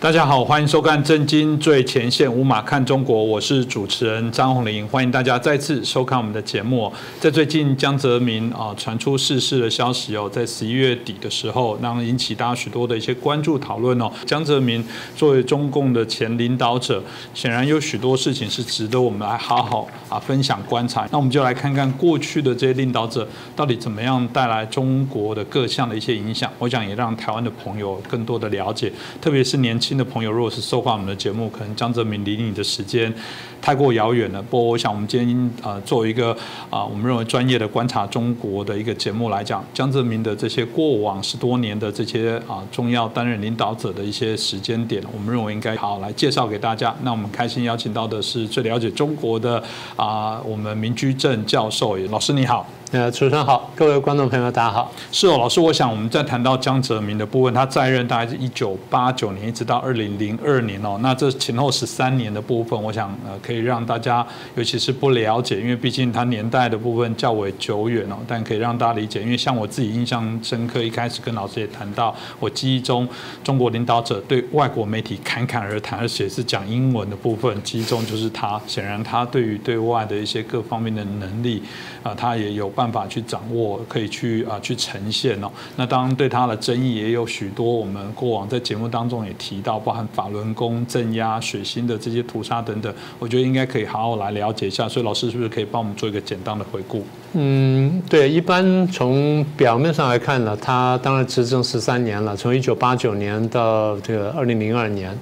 大家好，欢迎收看《震惊最前线》，无马看中国，我是主持人张宏林，欢迎大家再次收看我们的节目。在最近江泽民传出逝世的消息在11月底的时候，让引起大家许多的一些关注讨论江泽民作为中共的前领导者，显然有许多事情是值得我们来好好分享观察。那我们就来看看过去的这些领导者到底怎么样带来中国的各项的一些影响。我想也让台湾的朋友更多的了解，特别是年轻的朋友，如果是收看我们的节目，可能江泽民离你的时间太过遥远了。不过，我想我们今天作为一个我们认为专业的观察中国的一个节目来讲，江泽民的这些过往10多年的这些重要担任领导者的一些时间点，我们认为应该好来介绍给大家。那我们开心邀请到的是最了解中国的我们民居正教授，老师你好。主持人好，各位观众朋友大家好。是老师，我想我们在谈到江泽民的部分，他在任大概是1989年一直到2002年那这前后13年的部分，我想可以让大家尤其是不了解，因为毕竟他年代的部分较为久远但可以让大家理解。因为像我自己印象深刻，一开始跟老师也谈到，我记忆中中国领导者对外国媒体侃侃而谈，而且是讲英文的部分，记忆中就是他。显然他对于对外的一些各方面的能力他也有办法去掌握，可以去呈现那当然对他的争议也有许多，我们过往在节目当中也提到，包含法轮功、镇压、血腥的这些屠杀等等，我觉得应该可以好好来了解一下。所以老师是不是可以帮我们做一个简单的回顾？对，一般从表面上来看呢，他当然执政13年了，从1989年到这个2002年。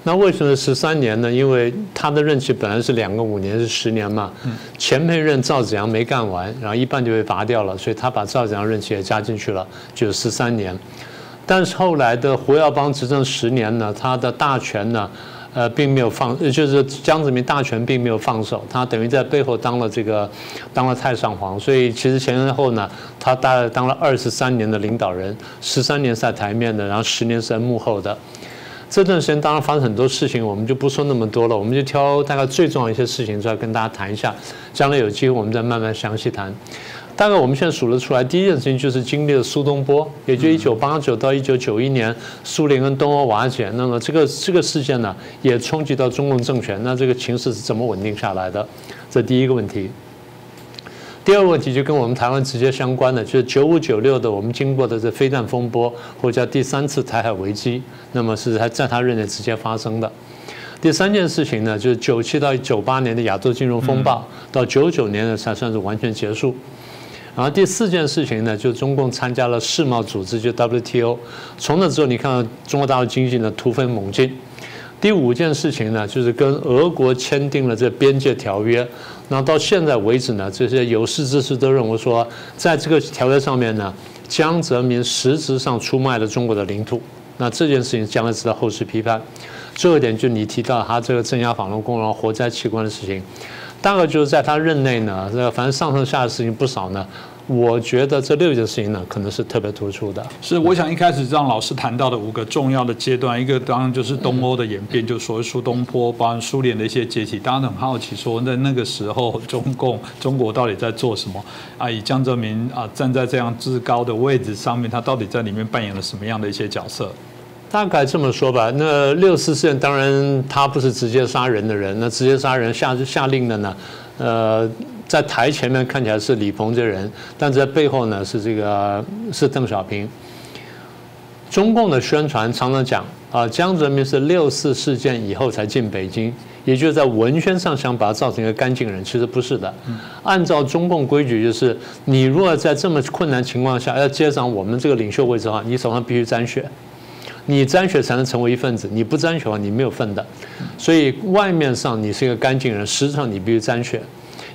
那为什么13年呢？因为他的任期本来是2个5年，是10年嘛。前配任赵紫阳没干完，然后一半就被拔掉了，所以他把赵紫阳任期也加进去了，就是13年。但是后来的胡耀邦执政10年呢，他的大权呢，并没有就是江泽民大权并没有放手，他等于在背后当了太上皇，所以其实前后呢，他大概当了23年的领导人，13年是在台面的，然后10年是在幕后的。这段时间当然发生很多事情，我们就不说那么多了，我们就挑大概最重要的一些事情出来跟大家谈一下，将来有机会我们再慢慢详细谈。大概我们现在数得出来，第一件事情就是经历了苏东坡，也就1989到1991年，苏联跟东欧瓦解，那么这个事件呢，也冲击到中共政权，那这个情势是怎么稳定下来的？这第一个问题。第二个问题就跟我们台湾直接相关的，就是95、96的我们经过的这飞弹风波，或者叫第3次台海危机，那么是在他任内直接发生的。第三件事情呢，就是97到98年的亚洲金融风暴，到99年呢才算是完全结束。然后第4件事情呢，就是中共参加了世贸组织，就 WTO， 从那之后你看到中国大陆经济呢突飞猛进。第5件事情呢，就是跟俄国签订了这边界条约。那到现在为止呢，这些有识之士都认为说，在这个条约上面呢，江泽民实质上出卖了中国的领土。那这件事情将来值得后世批判。最后一点就你提到他这个镇压法轮功然后活摘器官的事情，大概就是在他任内呢，反正上下的事情不少呢。我觉得这6件事情呢，可能是特别突出的。是，我想一开始让老师谈到的5个重要的阶段，一个当然就是东欧的演变，就所谓苏东坡，包含苏联的一些解体。大家很好奇说，在那个时候，中国到底在做什么？以江泽民站在这样至高的位置上面，他到底在里面扮演了什么样的一些角色？大概这么说吧，那6四事件当然他不是直接杀人的人，那直接杀人下令的呢，在台前面看起来是李鹏这人，但在背后呢是邓小平。中共的宣传常常讲江泽民是6四事件以后才进北京，也就是在文宣上想把他造成一个干净人，其实不是的。按照中共规矩，就是你如果在这么困难情况下要接掌我们这个领袖位置的话，你手上必须沾血。你沾血才能成为一份子，你不沾血的话，你没有份的。所以外面上你是一个干净人，实际上你必须沾血。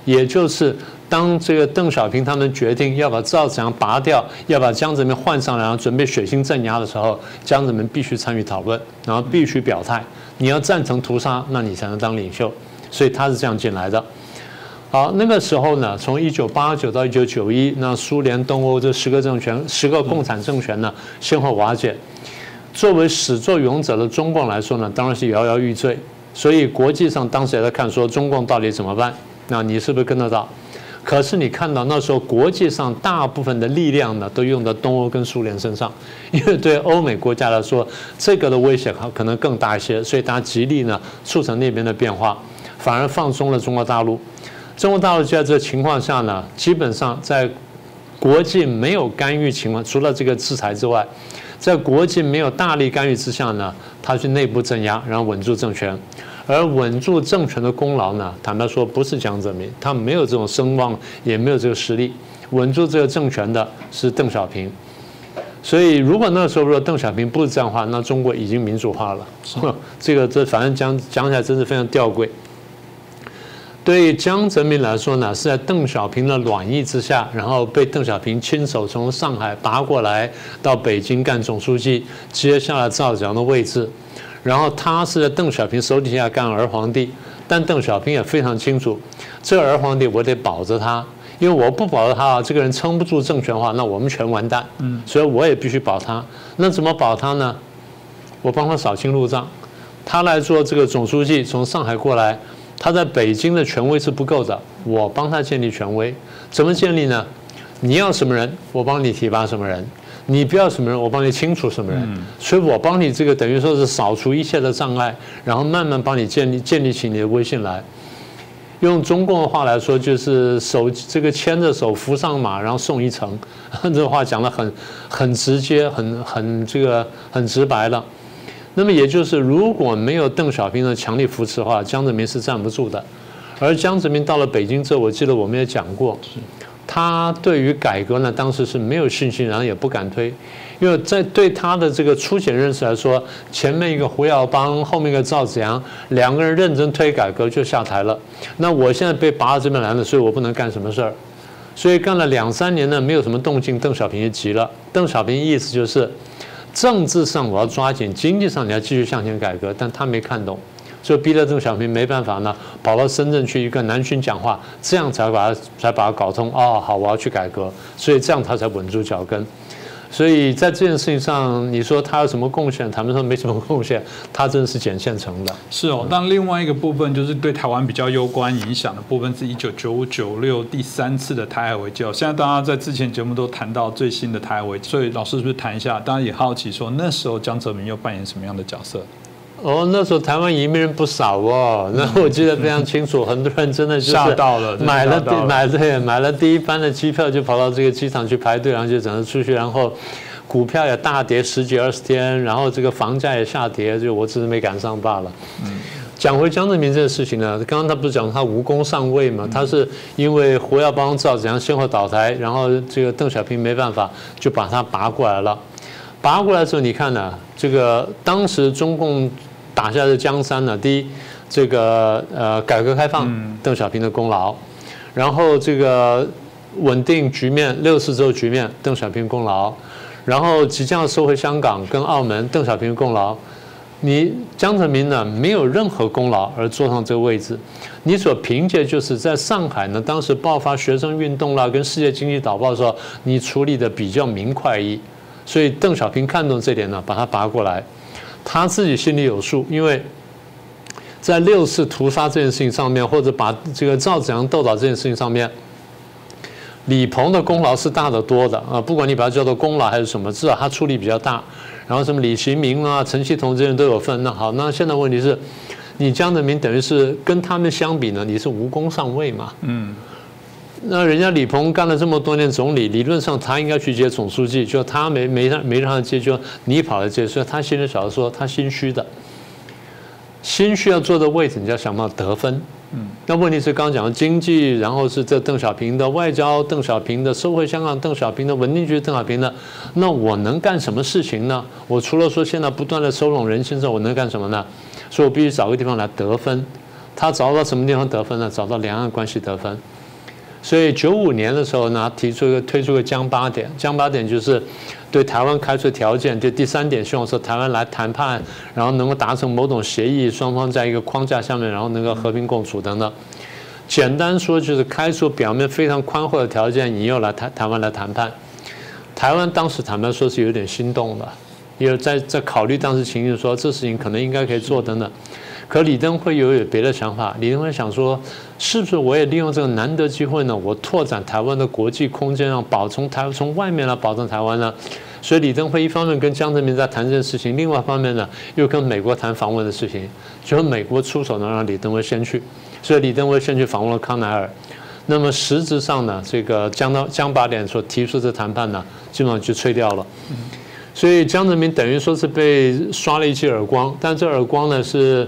也就是当这个邓小平他们决定要把赵紫阳拔掉，要把江泽民换上来，然后准备血腥镇压的时候，江泽民必须参与讨论，然后必须表态。你要赞成屠杀，那你才能当领袖。所以他是这样进来的。好，那个时候呢，从1989到1991，那苏联、东欧这10个共产政权呢，先后瓦解。作为始作俑者的中共来说呢，当然是摇摇欲坠。所以国际上当时也在看说中共到底怎么办？那你是不是跟得到？可是你看到那时候国际上大部分的力量呢，都用到东欧跟苏联身上，因为对欧美国家来说，这个的威胁可能更大一些，所以大家极力呢促成那边的变化，反而放松了中国大陆。中国大陆就在这个情况下呢，基本上在国际没有干预情况，除了这个制裁之外，在国际没有大力干预之下呢，他去内部镇压，然后稳住政权。而稳住政权的功劳呢，坦白说不是江泽民，他没有这种声望，也没有这个实力。稳住这个政权的是邓小平。所以如果那时候如果邓小平不是这样的话，那中国已经民主化了。这反正讲起来真是非常吊诡。对江泽民来说呢，是在邓小平的软意之下，然后被邓小平亲手从上海拔过来到北京干总书记，接下了赵子阳的位置。然后他是在邓小平手底下干儿皇帝，但邓小平也非常清楚，这儿皇帝我得保着他，因为我不保着他，这个人撑不住政权的话，那我们全完蛋。所以我也必须保他。那怎么保他呢？我帮他扫清路障，他来做这个总书记，从上海过来，他在北京的权威是不够的，我帮他建立权威。怎么建立呢？你要什么人，我帮你提拔什么人。你不要什么人，我帮你清除什么人，所以我帮你这个等于说是扫除一切的障碍，然后慢慢帮你建立起你的威信来。用中共的话来说，就是这个牵着手扶上马，然后送一程。这话讲得很直接，很直白了。那么也就是，如果没有邓小平的强力扶持的话，江泽民是站不住的。而江泽民到了北京之后，我记得我们也讲过。他对于改革呢，当时是没有信心，然后也不敢推，因为在对他的这个粗浅认识来说，前面一个胡耀邦，后面一个赵紫阳，两个人认真推改革就下台了。那我现在被拔到这边来了，所以我不能干什么事儿，所以干了2、3年呢，没有什么动静，邓小平也急了。邓小平意思就是，政治上我要抓紧，经济上你要继续向前改革，但他没看懂。就逼得邓小平没办法呢，跑到深圳去一个南巡讲话，这样才把它搞通。哦，好，我要去改革，所以这样他才稳住脚跟。所以在这件事情上，你说他有什么贡献？他们说没什么贡献，他真的是捡现成的。是哦，但另外一个部分就是对台湾比较攸关影响的部分，是1995、96第3次的台海危机。现在大家在之前节目都谈到最新的台海危机，所以老师是不是谈一下？大家也好奇说，那时候江泽民又扮演什么样的角色？哦，那时候台湾移民人不少哦，那我记得非常清楚，很多人真的就是吓到了，买了第一班的机票就跑到这个机场去排队，然后就整个出去，然后股票也大跌10几20天，然后这个房价也下跌，就我只是没赶上罢了。讲回江泽民这个事情呢，刚刚他不是讲他无功上位嘛？他是因为胡耀邦、赵紫阳先后倒台，然后这个邓小平没办法，就把他拔过来了。拔过来之后，你看呢，这个当时中共打下的江山呢，第一，这个改革开放，邓小平的功劳；然后这个稳定局面，64州局面，邓小平功劳；然后即将收回香港跟澳门，邓小平功劳。你江泽民呢，没有任何功劳而坐上这个位置，你所凭借就是在上海呢，当时爆发学生运动啦，跟世界经济导报的时候，你处理的比较明快一。所以邓小平看中这点呢，把他拔过来，他自己心里有数，因为在6次屠杀这件事情上面，或者把这个赵紫阳斗倒这件事情上面，李鹏的功劳是大得多的啊，不管你把它叫做功劳还是什么，至少他出力比较大。然后什么李行明啊、陈锡同这些人都有份。那好，那现在问题是，你江泽民等于是跟他们相比呢，你是无功上位嘛？那人家李鹏干了这么多年总理，理论上他应该去接总书记，就他没让他接，就你跑来接，所以他心里晓得说他心虚的，心虚要坐的位置，你就要想办法得分。那问题是刚刚讲的经济，然后是这邓小平的外交，邓小平的收回香港，邓小平的稳定局，邓小平的，那我能干什么事情呢？我除了说现在不断的收拢人心之后，我能干什么呢？所以我必须找个地方来得分。他找到什么地方得分呢？找到两岸关系得分。所以95年的时候呢，推出一个江8点，江8点就是对台湾开出条件，就第3点希望说台湾来谈判，然后能够达成某种协议，双方在一个框架下面，然后能够和平共处等等。简单说就是开出表面非常宽厚的条件，引诱来台湾来谈判。台湾当时坦白说是有点心动的，因为在考虑当时情形，说这事情可能应该可以做等等。可李登辉有别的想法，李登辉想说，是不是我也利用这个难得机会呢，我拓展台湾的国际空间，让从外面来保证台湾呢？所以李登辉一方面跟江泽民在谈这件事情，另外一方面呢又跟美国谈访问的事情，就是美国出手能让李登辉先去，所以李登辉先去访问了康乃尔。那么实质上呢，这个江拔点所提出的谈判呢，基本上就吹掉了。所以江泽民等于说是被刷了一记耳光，但这耳光呢是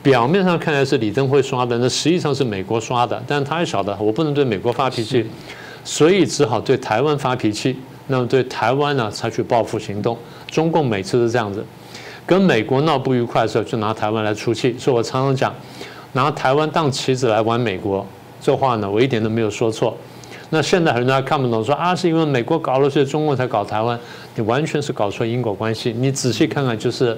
表面上看来是李登辉刷的，那实际上是美国刷的。但他也晓得我不能对美国发脾气，所以只好对台湾发脾气。那么对台湾呢采取报复行动。中共每次是这样子，跟美国闹不愉快的时候就拿台湾来出气。所以我常常讲，拿台湾当棋子来玩美国，这话呢我一点都没有说错。那现在很多人看不懂，说啊是因为美国搞了，所以中共才搞台湾，你完全是搞错因果关系。你仔细看看，就是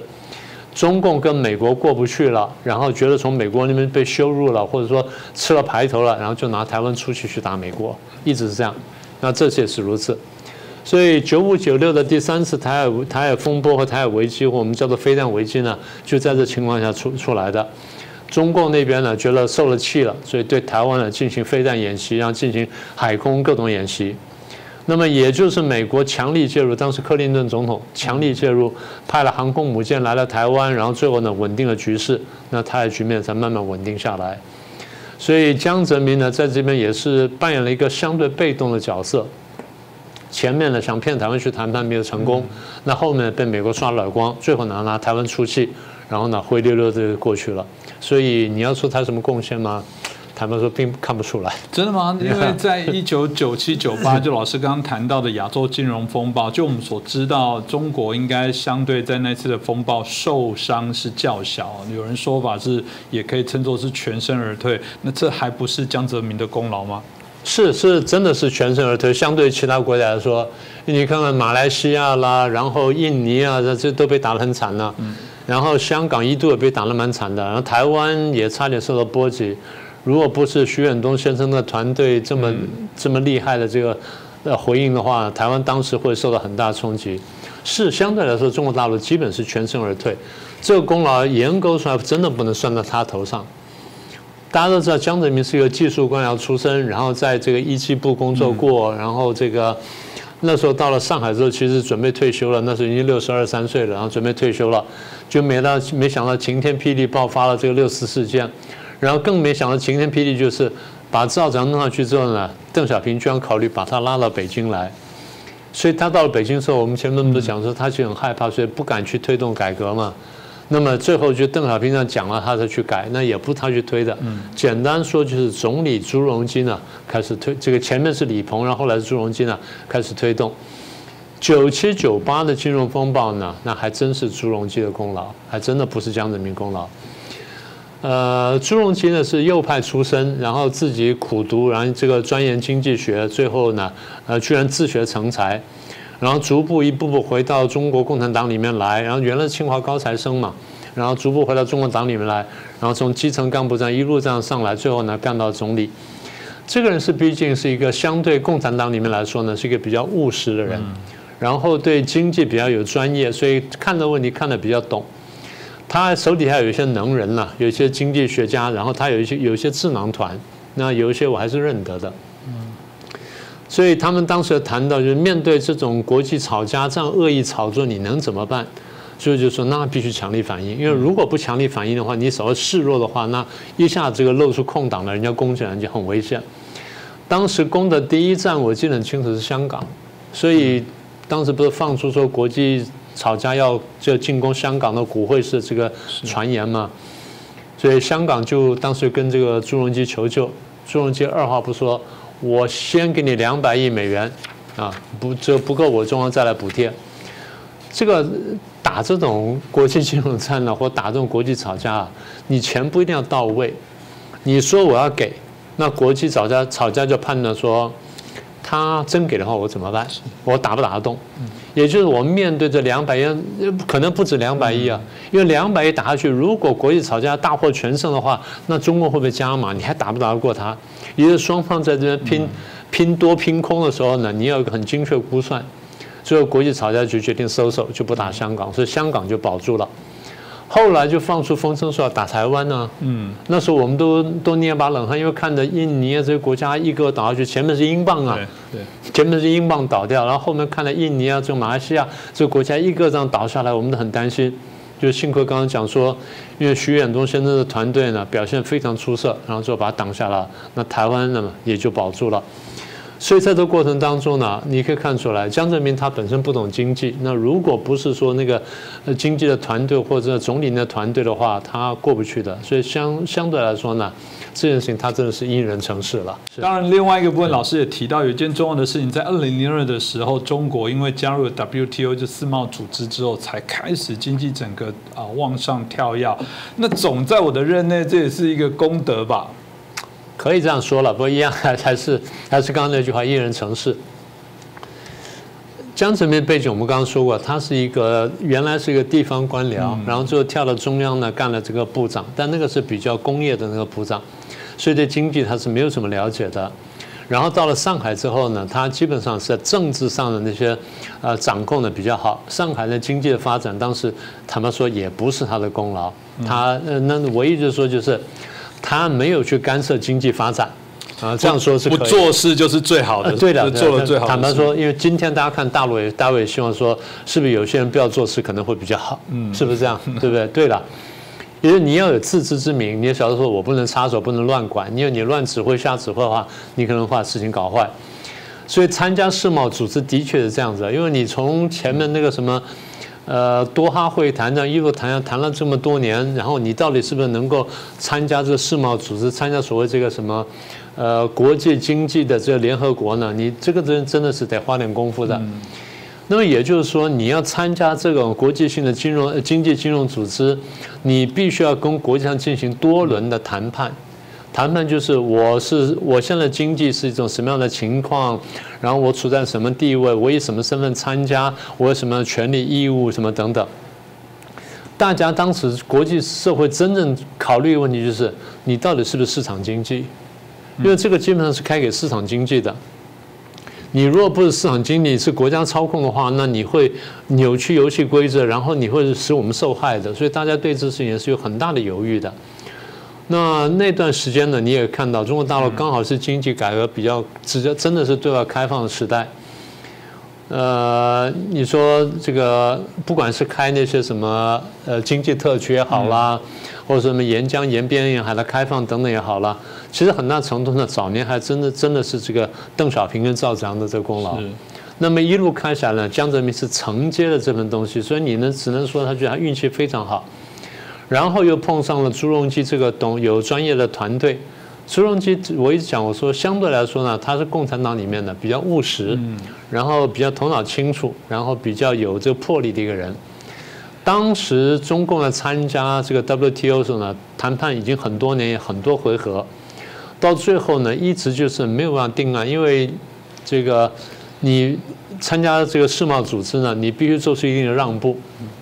中共跟美国过不去了，然后觉得从美国那边被羞辱了，或者说吃了排头了，然后就拿台湾出去打美国，一直是这样。那这次也是如此。所以95、96的第3次台海风波和台海危机，或我们叫做飞弹危机呢，就在这情况下出来的。中共那边呢觉得受了气了，所以对台湾呢进行飞弹演习，然后进行海空各种演习。那么也就是美国强力介入，当时克林顿总统强力介入，派了航空母舰来了台湾，然后最后呢稳定了局势，那台海局面才慢慢稳定下来。所以江泽民呢在这边也是扮演了一个相对被动的角色。前面呢想骗台湾去谈判没有成功，那后面被美国刷了耳光，最后呢拿台湾出气，然后呢灰溜溜的过去了。所以你要说他什么贡献吗？坦白说并看不出来。真的吗？因为在1997、98，就老师刚刚谈到的亚洲金融风暴，就我们所知道，中国应该相对在那次的风暴受伤是较小，有人说法是也可以称作是全身而退。那这还不是江泽民的功劳吗？是真的是全身而退。相对其他国家来说，你看看马来西亚啦，然后印尼啊，这都被打得很惨了。然后香港一度也被打得蛮惨的，然后台湾也差点受到波及。如果不是徐远东先生的团队这么厉害的这个回应的话，台湾当时会受到很大冲击。是相对来说，中国大陆基本是全身而退。这个功劳严格说来，真的不能算到他头上。大家都知道江泽民是一个技术官僚出身，然后在这个一机部工作过，然后这个那时候到了上海之后，其实准备退休了，那时候已经62、63岁了，然后准备退休了，就没想到晴天霹雳爆发了这个6·4事件，然后更没想到晴天霹雳就是把赵长弄上去之后呢，邓小平居然考虑把他拉到北京来，所以他到了北京之后，我们前面都讲说他就很害怕，所以不敢去推动改革嘛。那么最后就邓小平这样讲了，他才去改，那也不是他去推的。简单说就是总理朱镕基呢开始推，这个前面是李鹏，然后后来是朱镕基呢开始推动。97、98的金融风暴呢，那还真是朱镕基的功劳，还真的不是江泽民功劳。朱镕基呢是右派出身，然后自己苦读，然后这个钻研经济学，最后呢居然自学成才。然后一步步回到中国共产党里面来，然后原来是清华高材生嘛，然后逐步回到中国党里面来，然后从基层干部这样一路这样上来，最后呢干到总理。这个人毕竟是一个相对共产党里面来说呢是一个比较务实的人，然后对经济比较有专业，所以看的问题看得比较懂。他手底下有一些能人了，有一些经济学家，然后他有一些智囊团，那有一些我还是认得的。所以他们当时谈到，就是面对这种国际炒家这样恶意炒作，你能怎么办？所以就说那必须强力反应，因为如果不强力反应的话，你稍微示弱的话，那一下这个露出空档了，人家攻进来就很危险。当时攻的第一站我记得很清楚是香港，所以当时不是放出说国际炒家要就进攻香港的股汇市这个传言嘛？所以香港就当时跟这个朱镕基求救，朱镕基二话不说。我先给你200亿美元，这不够，我中央再来补贴。这个打这种国际金融战呢，或打这种国际炒家，你钱不一定要到位。你说我要给，那国际炒家就判断说，他真给的话，我怎么办？我打不打得动？也就是我面对这200亿，可能不止200亿啊，因为200亿打下去，如果国际炒家大获全胜的话，那中国会不会加码？你还打不打得过他？也就是双方在这边拼多拼空的时候呢，你要有一个很精确估算。最后国际炒家就决定收手，就不打香港，所以香港就保住了。后来就放出风声说要打台湾呢。那时候我们都捏把冷汗，因为看着印尼啊这些国家一个倒下去，前面是英镑啊，对，前面是英镑倒掉，然后后面看了印尼啊这个马来西亚这个国家一个这样倒下来，我们都很担心。就幸亏刚刚讲说，因为徐远东先生的团队呢表现非常出色，然后就把它挡下了，那台湾呢也就保住了。所以在这个过程当中呢，你可以看出来，江泽民他本身不懂经济，那如果不是说那个经济的团队或者总理的团队的话，他过不去的。所以相对来说呢，这件事情他真的是因人成事了。当然，另外一个部分，老师也提到有一件重要的事情，在2002的时候，中国因为加入了 WTO 就世贸组织之后，才开始经济整个往上跳跃。那总在我的任内，这也是一个功德吧？可以这样说了，不过一样还是刚刚那句话，因人成事。江泽民背景我们刚刚说过，他是原来是一个地方官僚，然后最后跳到中央呢，干了这个部长，但那个是比较工业的那个部长，所以对经济他是没有什么了解的。然后到了上海之后呢，他基本上是在政治上的那些掌控的比较好。上海的经济的发展，当时坦白说也不是他的功劳，他那唯一就是说就是他没有去干涉经济发展。这样说是可以，不做事就是最好的，对的，做了最好的。坦白说，因为今天大家看大陆也希望说，是不是有些人不要做事可能会比较好？是不是这样？对不对？对了，因为你要有自知之明，你也晓得说我不能插手，不能乱管，因为你乱指挥、瞎指挥的话，你可能把事情搞坏。所以参加世贸组织的确是这样子，因为你从前面那个什么。多哈会谈呢，一路谈了这么多年，然后你到底是不是能够参加这个世贸组织，参加所谓这个什么国际经济的这个联合国呢？你这个真的是得花点功夫的。那么也就是说，你要参加这种国际性的经济金融组织，你必须要跟国际上进行多轮的谈判。谈判就是我现在经济是一种什么样的情况，然后我处在什么地位，我以什么身份参加，我有什么权利义务什么等等。大家当时国际社会真正考虑的问题就是你到底是不是市场经济，因为这个基本上是开给市场经济的。你如果不是市场经济，是国家操控的话，那你会扭曲游戏规则，然后你会使我们受害的。所以大家对这事情是有很大的犹豫的。那段时间呢，你也看到中国大陆刚好是经济改革比较真的是对外开放的时代。你说这个不管是开那些什么经济特区也好啦，或者什么沿江沿边沿海的开放等等也好啦，其实很大程度呢，早年还真的是这个邓小平跟赵子阳的这个功劳。那么一路开下来呢，江泽民是承接了这份东西，所以你呢只能说他觉得他运气非常好。然后又碰上了朱镕基这个有专业的团队。朱镕基我一直讲，我说相对来说呢，他是共产党里面的比较务实，然后比较头脑清楚，然后比较有这个魄力的一个人。当时中共来参加这个 WTO 的时候呢，谈判已经很多年，很多回合，到最后呢，一直就是没有办法定案，因为这个你参加这个世贸组织呢，你必须做出一定的让步。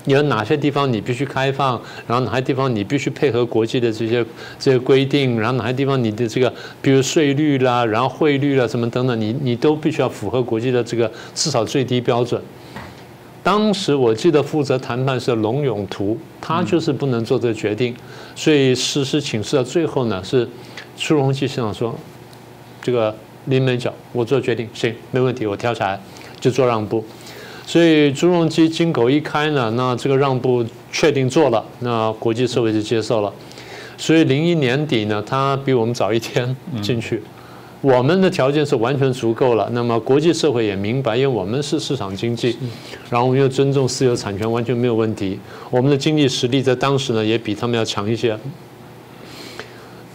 有哪些地方你必须开放，然后哪些地方你必须配合国际的这些规定，然后哪些地方你的这个，比如税率啦，然后汇率啦什么等等，你都必须要符合国际的这个至少最低标准。当时我记得负责谈判是龙永图，他就是不能做这个决定，所以实请示到最后呢，是朱镕基先生说，这个临门一脚，我做决定，行，没问题，我跳下来就做让步。所以朱镕基金口一开呢，那这个让步确定做了，那国际社会就接受了。所以01年底呢，他比我们早一天进去，我们的条件是完全足够了。那么国际社会也明白，因为我们是市场经济，然后我们又尊重私有产权，完全没有问题。我们的经济实力在当时呢，也比他们要强一些。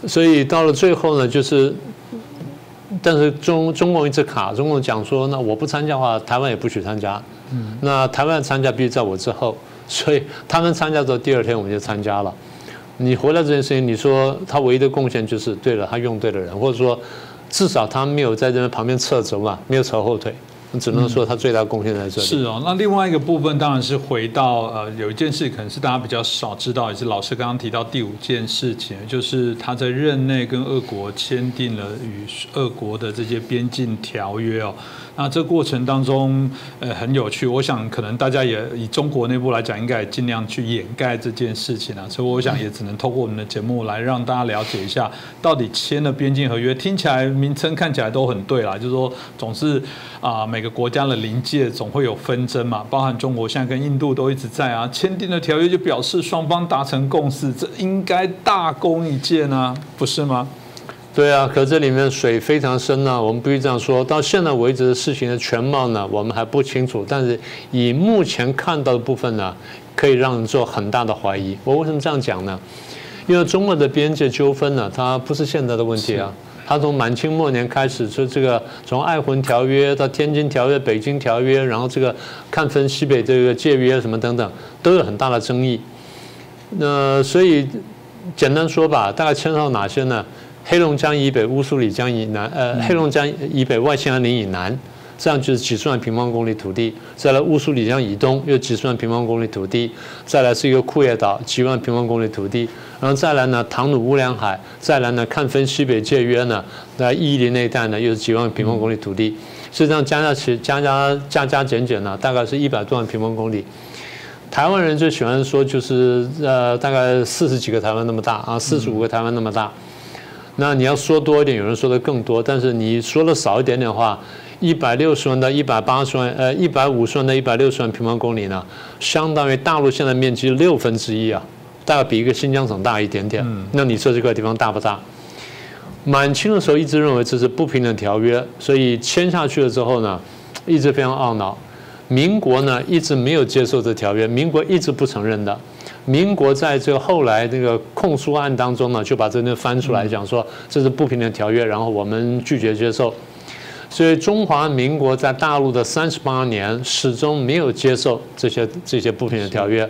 所以到了最后呢，就是。但是中共一直卡，中共讲说，那我不参加的话，台湾也不许参加。那台湾参加必须在我之后，所以他们参加之后，第2天我们就参加了。你回来这件事情，你说他唯一的贡献就是，对了，他用对了人，或者说至少他没有在这边旁边侧轴嘛，没有扯后腿。只能说他最大贡献在这里。是哦，那另外一个部分当然是回到有一件事可能是大家比较少知道，也是老师刚刚提到第5件事情，就是他在任内跟俄国签订了与俄国的这些边境条约哦。那这过程当中很有趣，我想可能大家也以中国内部来讲，应该也尽量去掩盖这件事情啊，所以我想也只能透过我们的节目来让大家了解一下，到底签了边境合约，听起来名称看起来都很对啦，就是说总是每个国家的临界总会有纷争嘛，包含中国现在跟印度都一直在啊，签订的条约就表示双方达成共识，这应该大功一件啊，不是吗？对啊，可这里面水非常深呢，我们必须这样说。到现在为止的事情的全貌呢，我们还不清楚。但是以目前看到的部分呢，可以让人做很大的怀疑。我为什么这样讲呢？因为中俄的边界纠纷呢，它不是现在的问题啊。它从满清末年开始，就这个从爱魂条约到天津条约、北京条约，然后这个看分西北这个界约什么等等，都有很大的争议。所以简单说吧，大概牵涉到哪些呢？黑龙江以北、乌苏里江以南，黑龙江以北外兴安岭以南，这样就是几十万平方公里土地；再来乌苏里江以东，又几十万平方公里土地；再来是一个库页岛，几万平方公里土地，然后再来呢，唐努乌梁海，再来呢，看分西北界约呢，在伊犁那一带呢，又是几万平方公里土地。实际上加减减呢，大概是100多万平方公里。台湾人最喜欢说就是大概40几个台湾那么大啊，45个台湾那么大。那你要说多一点，有人说的更多，但是你说的少一点点的话，160万到180万，150万到160万平方公里呢，相当于大陆现在面积1/6啊，大概比一个新疆省大一点点。那你说这块地方大不大？满清的时候一直认为这是不平等条约，所以签下去了之后呢，一直非常懊恼。民国呢一直没有接受这条约，民国一直不承认的。民国在这个后来那个控诉案当中呢，就把这个翻出来讲说这是不平等条约，然后我们拒绝接受。所以中华民国在大陆的38年始终没有接受这些不平等条约。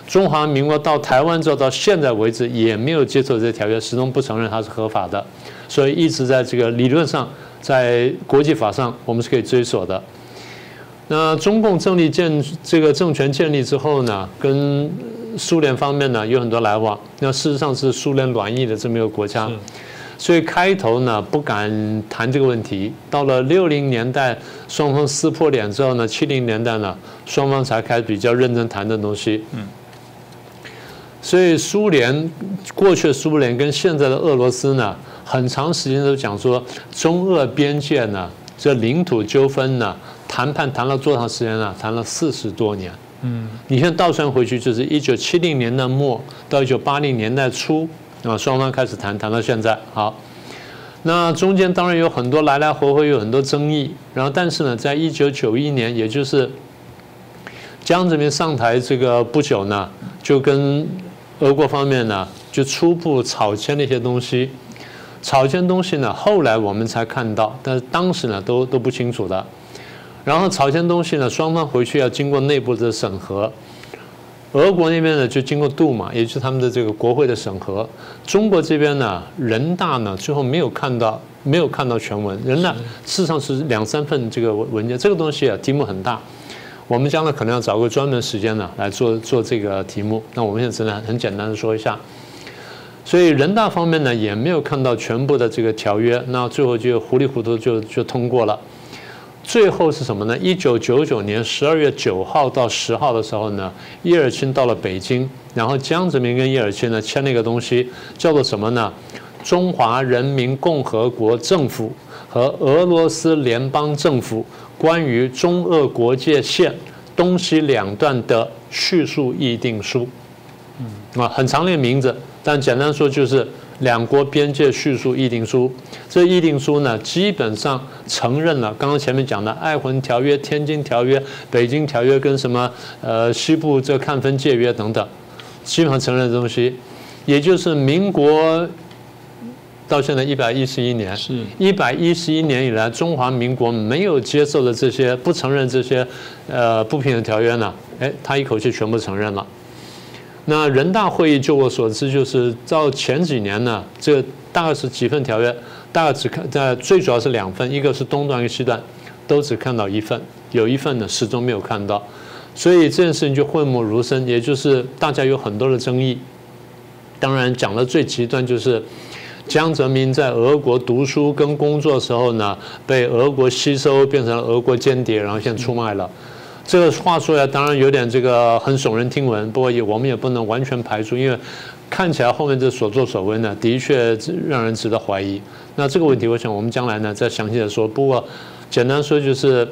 中华民国到台湾之后到现在为止也没有接受这些条约，始终不承认它是合法的。所以一直在这个理论上，在国际法上我们是可以追索的。那中共这个政权建立之后呢，跟苏联方面呢有很多来往。那事实上是苏联软硬的这么一个国家，所以开头呢不敢谈这个问题。到了60年代，双方撕破脸之后呢，70年代呢，双方才开始比较认真谈的东西。所以过去的苏联跟现在的俄罗斯呢，很长时间都讲说中俄边界呢，这领土纠纷呢，谈判谈了多长时间呢？谈了40多年。你现在倒算回去，就是1970年代末到1980年代初啊，双方开始谈到现在。好，那中间当然有很多来来回回，有很多争议。然后，但是呢，在1991年，也就是江泽民上台这个不久呢，就跟俄国方面呢，就初步草签了一些东西。草签东西呢，后来我们才看到，但是当时呢都不清楚的。然后草签东西呢，双方回去要经过内部的审核。俄国那边呢就经过杜马，也就是他们的这个国会的审核。中国这边呢，人大呢最后没有看到全文。人大事实上是2、3份这个文件，这个东西啊题目很大。我们将来可能要找个专门时间呢来做这个题目。那我们现在只能很简单的说一下。所以人大方面呢也没有看到全部的这个条约，那最后就糊里糊涂就通过了。最后是什么呢？1999年12月9号到10号的时候呢，叶尔钦到了北京，然后江泽民跟叶尔钦呢签了一个东西，叫做什么呢？中华人民共和国政府和俄罗斯联邦政府关于中俄国界线东西两段的叙述议定书。很长的名字，但简单说就是两国边界叙述议定书。这议定书呢，基本上承认了刚刚前面讲的爱魂条约、天津条约、北京条约跟什么西部这看分界约等等，基本上承认的东西。也就是民国到现在111年，是111年以来，中华民国没有接受的这些不承认这些不平等条约呢，他一口气全部承认了。那人大会议就我所知，就是到前几年呢，这大概是几份条约，大概最主要是2份，一个是东段，一个西段。都只看到一份，有一份呢始终没有看到，所以这件事情就讳莫如深，也就是大家有很多的争议。当然讲的最极端就是江泽民在俄国读书跟工作的时候呢，被俄国吸收变成了俄国间谍，然后现在出卖了。这个话说来当然有点这个很耸人听闻，不过我们也不能完全排除，因为看起来后面这所作所为呢，的确让人值得怀疑。那这个问题，我想我们将来呢再详细的说。不过简单说就是，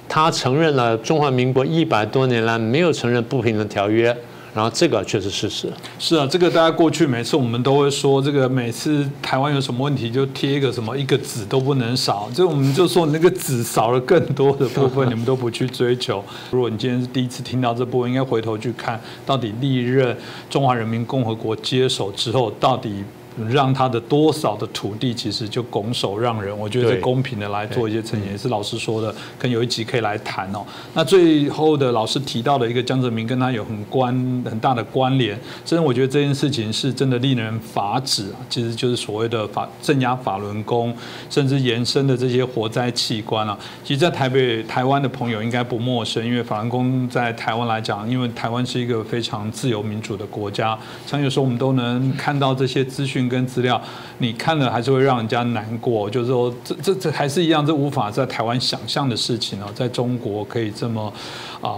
他承认了中华民国100多年来没有承认不平等条约。然后这个却是事实。是啊，这个大家过去每次我们都会说，这个每次台湾有什么问题就贴一个什么一个子都不能少，这我们就说那个子少了更多的部分，你们都不去追求。如果你今天是第一次听到这部分，应该回头去看到底历任中华人民共和国接手之后，到底让他的多少的土地其实就拱手让人，我觉得是公平的来做一些呈现，也是老师说的，可能有一集可以来谈哦。那最后的老师提到的一个江泽民跟他有很大的关联，甚至我觉得这件事情是真的令人发指啊，其实就是所谓的镇压法轮功，甚至延伸的这些活摘器官啊。其实，在台湾的朋友应该不陌生，因为法轮功在台湾来讲，因为台湾是一个非常自由民主的国家，像有时候我们都能看到这些资讯跟资料，你看了还是会让人家难过，就是说这还是一样，这无法在台湾想象的事情哦，在中国可以这么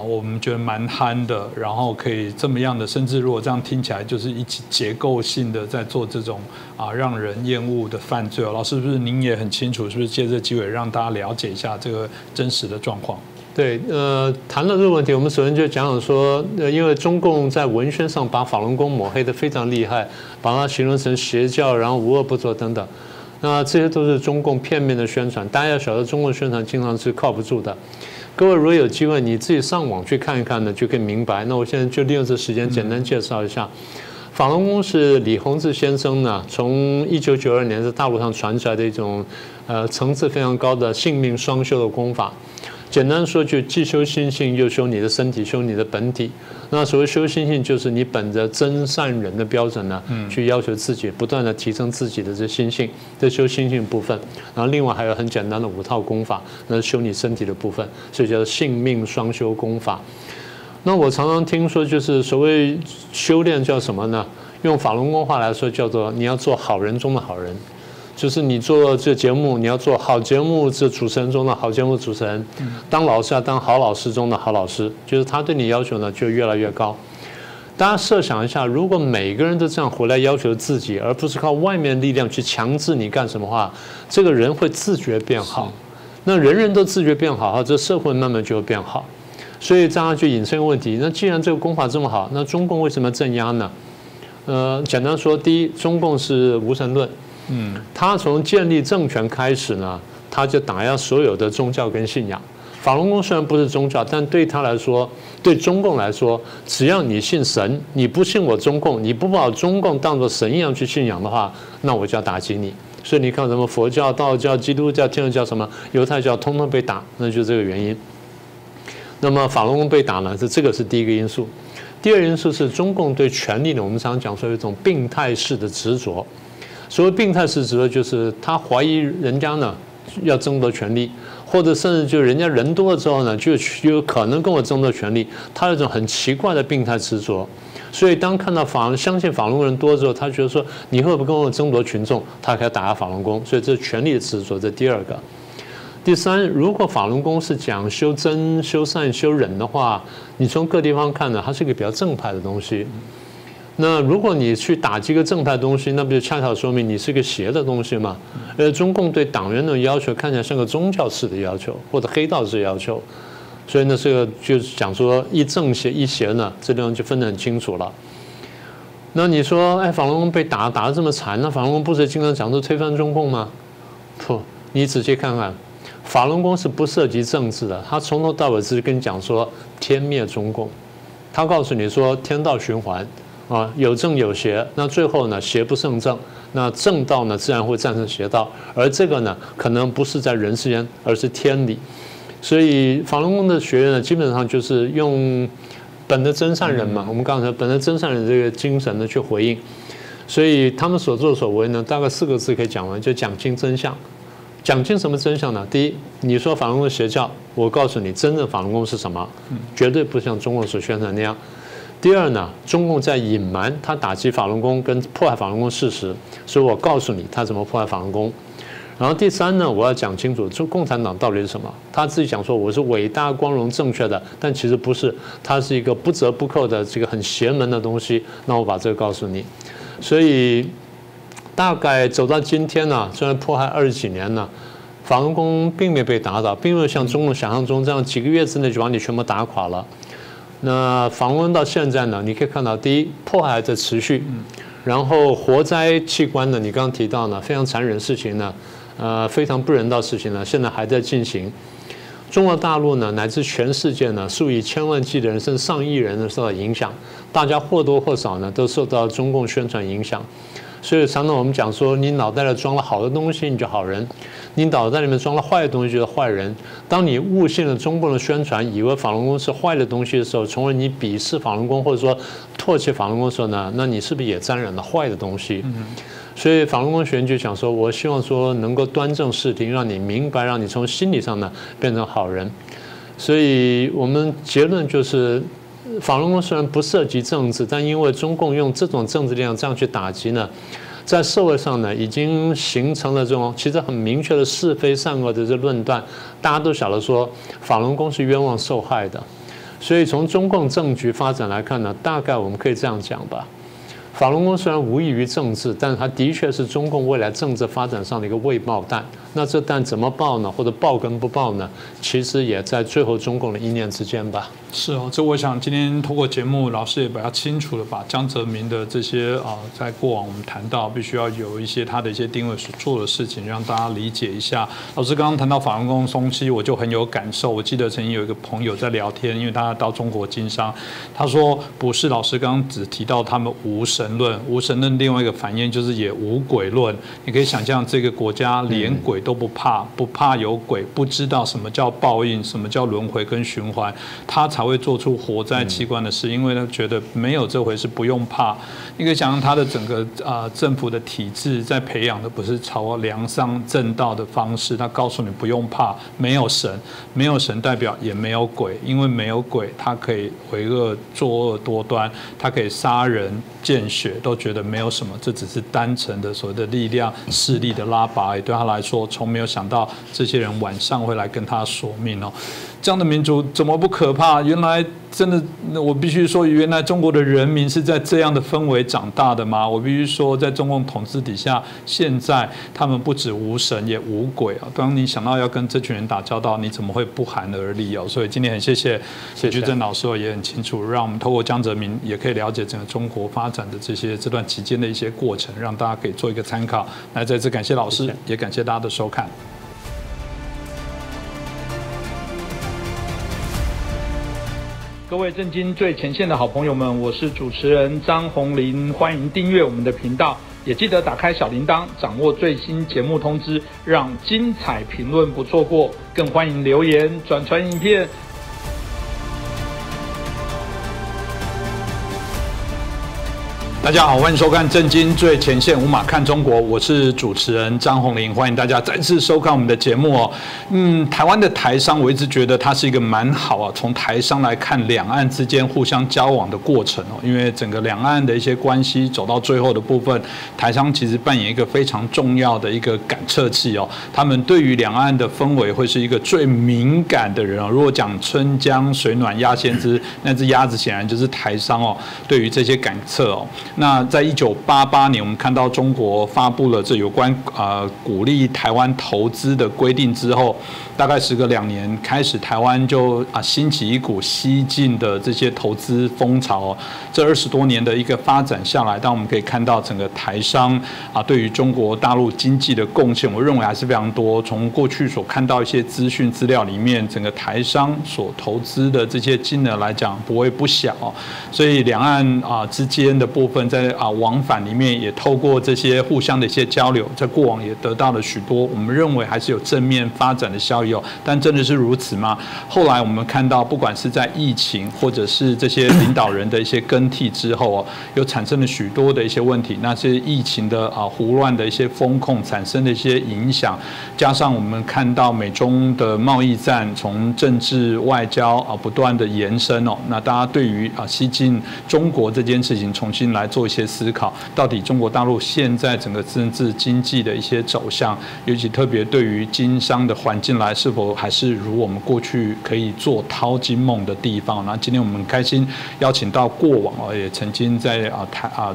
我们觉得蛮憨的，然后可以这么样的，甚至如果这样听起来就是一起结构性的在做这种让人厌恶的犯罪哦。老师是不是您也很清楚？是不是借这机会让大家了解一下这个真实的状况？对，谈到这个问题，我们首先就讲说，因为中共在文宣上把法轮功抹黑的非常厉害，把它形容成邪教，然后无恶不作等等，那这些都是中共片面的宣传。大家要晓得，中共宣传经常是靠不住的。各位如果有机会，你自己上网去看一看呢，就可以明白。那我现在就利用这时间简单介绍一下，法轮功是李洪志先生呢，从1992年在大陆上传出来的一种层次非常高的性命双修的功法。简单说，就既修心性，又修你的身体，修你的本体。那所谓修心性，就是你本着真善忍的标准呢，去要求自己，不断的提升自己的这心性，这修心性部分。然后另外还有很简单的5套功法，那是修你身体的部分，所以叫性命双修功法。那我常常听说，就是所谓修炼叫什么呢？用法轮功话来说，叫做你要做好人中的好人。就是你做这节目，你要做好节目这主持人中的好节目主持人，当老师要当好老师中的好老师，就是他对你要求呢就越来越高。大家设想一下，如果每个人都这样回来要求自己，而不是靠外面力量去强制你干什么话，这个人会自觉变好。那人人都自觉变好，这社会慢慢就会变好。所以这样就引申一个问题：那既然这个功法这么好，那中共为什么镇压呢？简单说，第一，中共是无神论。他从建立政权开始呢，他就打压所有的宗教跟信仰。法轮功虽然不是宗教，但对他来说，对中共来说，只要你信神，你不信我中共，你不把中共当作神一样去信仰的话，那我就要打击你。所以你看，什么佛教、道教、基督教、天主教、什么犹太教，通通被打，那就是这个原因。那么法轮功被打呢，这个是第一个因素。第二因素是中共对权力呢，我们常常讲说有一种病态式的执着。所谓病态式执着，就是他怀疑人家呢要争夺权力，或者甚至就人家人多了之后呢，就有可能跟我争夺权力。他有一种很奇怪的病态执着。所以当看到相信法轮功人多之后，他觉得说你会不会跟我争夺群众，他可以打压法轮功。所以这是权力的执着，这第二个。第三，如果法轮功是讲修真、修善、修忍的话，你从各地方看呢，它是一个比较正派的东西。那如果你去打击个正派东西，那不就恰巧说明你是个邪的东西吗？中共对党员的要求看起来像个宗教式的要求，或者黑道式的要求。所以呢，这个就是讲说一正邪一邪呢，这地方就分得很清楚了。那你说，法轮功被打得这么惨，那法轮功不是经常讲说推翻中共吗？不，你仔细看看，法轮功是不涉及政治的，他从头到尾只是跟你讲说天灭中共，他告诉你说天道循环。有正有邪，那最后呢，邪不胜正，那正道呢自然会战胜邪道，而这个呢，可能不是在人世间，而是天理。所以法轮功的学员呢，基本上就是用本着真善人嘛，我们刚才说本着真善人这个精神呢去回应，所以他们所作所为呢，大概4个字可以讲完，就讲清真相。讲清什么真相呢？第一，你说法轮功邪教，我告诉你，真正法轮功是什么，绝对不像中共所宣传那样。第二呢，中共在隐瞒他打击法轮功跟迫害法轮功事实，所以我告诉你他怎么迫害法轮功。然后第三呢，我要讲清楚，中共产党到底是什么？他自己讲说我是伟大、光荣、正确的，但其实不是，它是一个不折不扣的这个很邪门的东西。那我把这个告诉你，所以大概走到今天呢，虽然迫害20几年了，法轮功并没有被打倒，并没有像中共想象中这样几个月之内就把你全部打垮了。那法轮功到现在呢，你可以看到，第一，迫害还在持续，然后活摘器官呢，你刚刚提到呢，非常残忍的事情呢。非常不人道的事情呢，现在还在进行。中国大陆呢，乃至全世界呢，数以千万计的人，甚至上亿人呢受到影响。大家或多或少呢，都受到中共宣传影响。所以常常我们讲说，你脑袋里装了好的东西，你就好人；你脑袋里面装了坏的东西，就是坏人。当你误信了中共的宣传，以为法轮功是坏的东西的时候，从而你鄙视法轮功，或者说唾弃法轮功的时候呢，那你是不是也沾染了坏的东西？所以法轮功学员就想说，我希望说能够端正视听，让你明白，让你从心理上呢变成好人。所以我们结论就是，法轮功虽然不涉及政治，但因为中共用这种政治力量这样去打击呢，在社会上呢已经形成了这种其实很明确的是非善恶的这论断，大家都晓得说法轮功是冤枉受害的。所以从中共政局发展来看呢，大概我们可以这样讲吧。法轮功虽然无异于政治，但是它的确是中共未来政治发展上的一个未爆弹。那这弹怎么爆呢？或者爆跟不爆呢？其实也在最后中共的一念之间吧。是哦，这我想今天透过节目，老师也比较清楚的把江泽民的这些在过往我们谈到，必须要有一些他的一些定位所做的事情，让大家理解一下。老师刚刚谈到法轮功松期，我就很有感受。我记得曾经有一个朋友在聊天，因为他到中国经商，他说不是老师刚刚只提到他们无神论，无神论另外一个反应就是也无鬼论。你可以想象这个国家连鬼都不怕，不怕有鬼，不知道什么叫报应，什么叫轮回跟循环，他才会做出活摘器官的事，因为他觉得没有这回事，不用怕。你可以想象他的整个政府的体制在培养的不是朝良善正道的方式，他告诉你不用怕，没有神，没有神代表也没有鬼，因为没有鬼，他可以为恶作恶多端，他可以杀人见血，都觉得没有什么，这只是单纯的所谓的力量势力的拉拔，也对他来说，从没有想到这些人晚上会来跟他索命哦。这样的民族怎么不可怕？原来真的，我必须说，原来中国的人民是在这样的氛围长大的吗？我必须说，在中共统治底下，现在他们不止无神也无鬼啊！当你想到要跟这群人打交道，你怎么会不寒而栗哦？所以今天很谢谢徐正老师也很清楚，让我们透过江泽民也可以了解整个中国发展的这段期间的一些过程，让大家可以做一个参考。来，再次感谢老师，也感谢大家的收看。各位震惊最前线的好朋友们，我是主持人张宏林，欢迎订阅我们的频道，也记得打开小铃铛，掌握最新节目通知，让精彩评论不错过，更欢迎留言转传影片。大家好，欢迎收看《震惊最前线》，无马看中国，我是主持人张宏林，欢迎大家再次收看我们的节目哦。台湾的台商，我一直觉得它是一个蛮好啊，从台商来看两岸之间互相交往的过程哦，因为整个两岸的一些关系走到最后的部分，台商其实扮演一个非常重要的一个感测器哦，他们对于两岸的氛围会是一个最敏感的人哦。如果讲春江水暖鸭先知，那只鸭子显然就是台商哦，对于这些感测哦。那在1988年，我们看到中国发布了这有关鼓励台湾投资的规定之后，大概时隔2年，开始台湾就兴起一股西进的这些投资风潮哦。这20多年的一个发展下来，当我们可以看到整个台商对于中国大陆经济的贡献，我认为还是非常多。从过去所看到一些资讯资料里面，整个台商所投资的这些金额来讲，不会不小哦。所以两岸之间的部分，人在往返里面也透过这些互相的一些交流，在过往也得到了许多我们认为还是有正面发展的效益哦。但真的是如此吗？后来我们看到，不管是在疫情或者是这些领导人的一些更替之后哦，又产生了许多的一些问题。那是疫情的胡乱的一些风控产生的一些影响，加上我们看到美中的贸易战从政治外交不断的延伸哦，那大家对于西进中国这件事情重新来做一些思考，到底中国大陆现在整个政治经济的一些走向，尤其特别对于经商的环境来，是否还是如我们过去可以做淘金梦的地方？那今天我们很开心邀请到过往也曾经在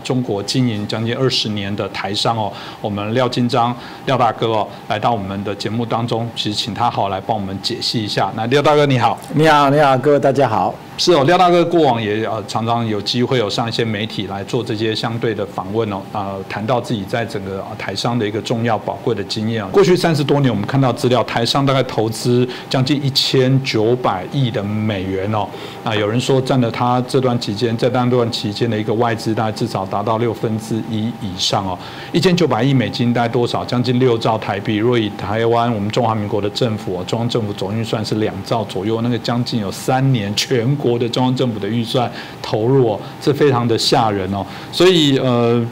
中国经营将近20年的台商我们廖金章廖大哥来到我们的节目当中，其实请他好来帮我们解析一下。那廖大哥你好。你好，你好，各位大家好。是廖大哥过往也常常有机会上一些媒体来做这些相对的访问谈到自己在整个台商的一个重要宝贵的经验过去30多年，我们看到资料，台商大概投资将近1900亿的美元有人说占了他这段期间的一个外资大概至少达到1/6以上1900亿美金大概多少？将近6兆台币。若以台湾我们中华民国的政府中央政府总预算是2兆左右，那个将近有3年全国的中央政府的预算投入这非常的吓人所以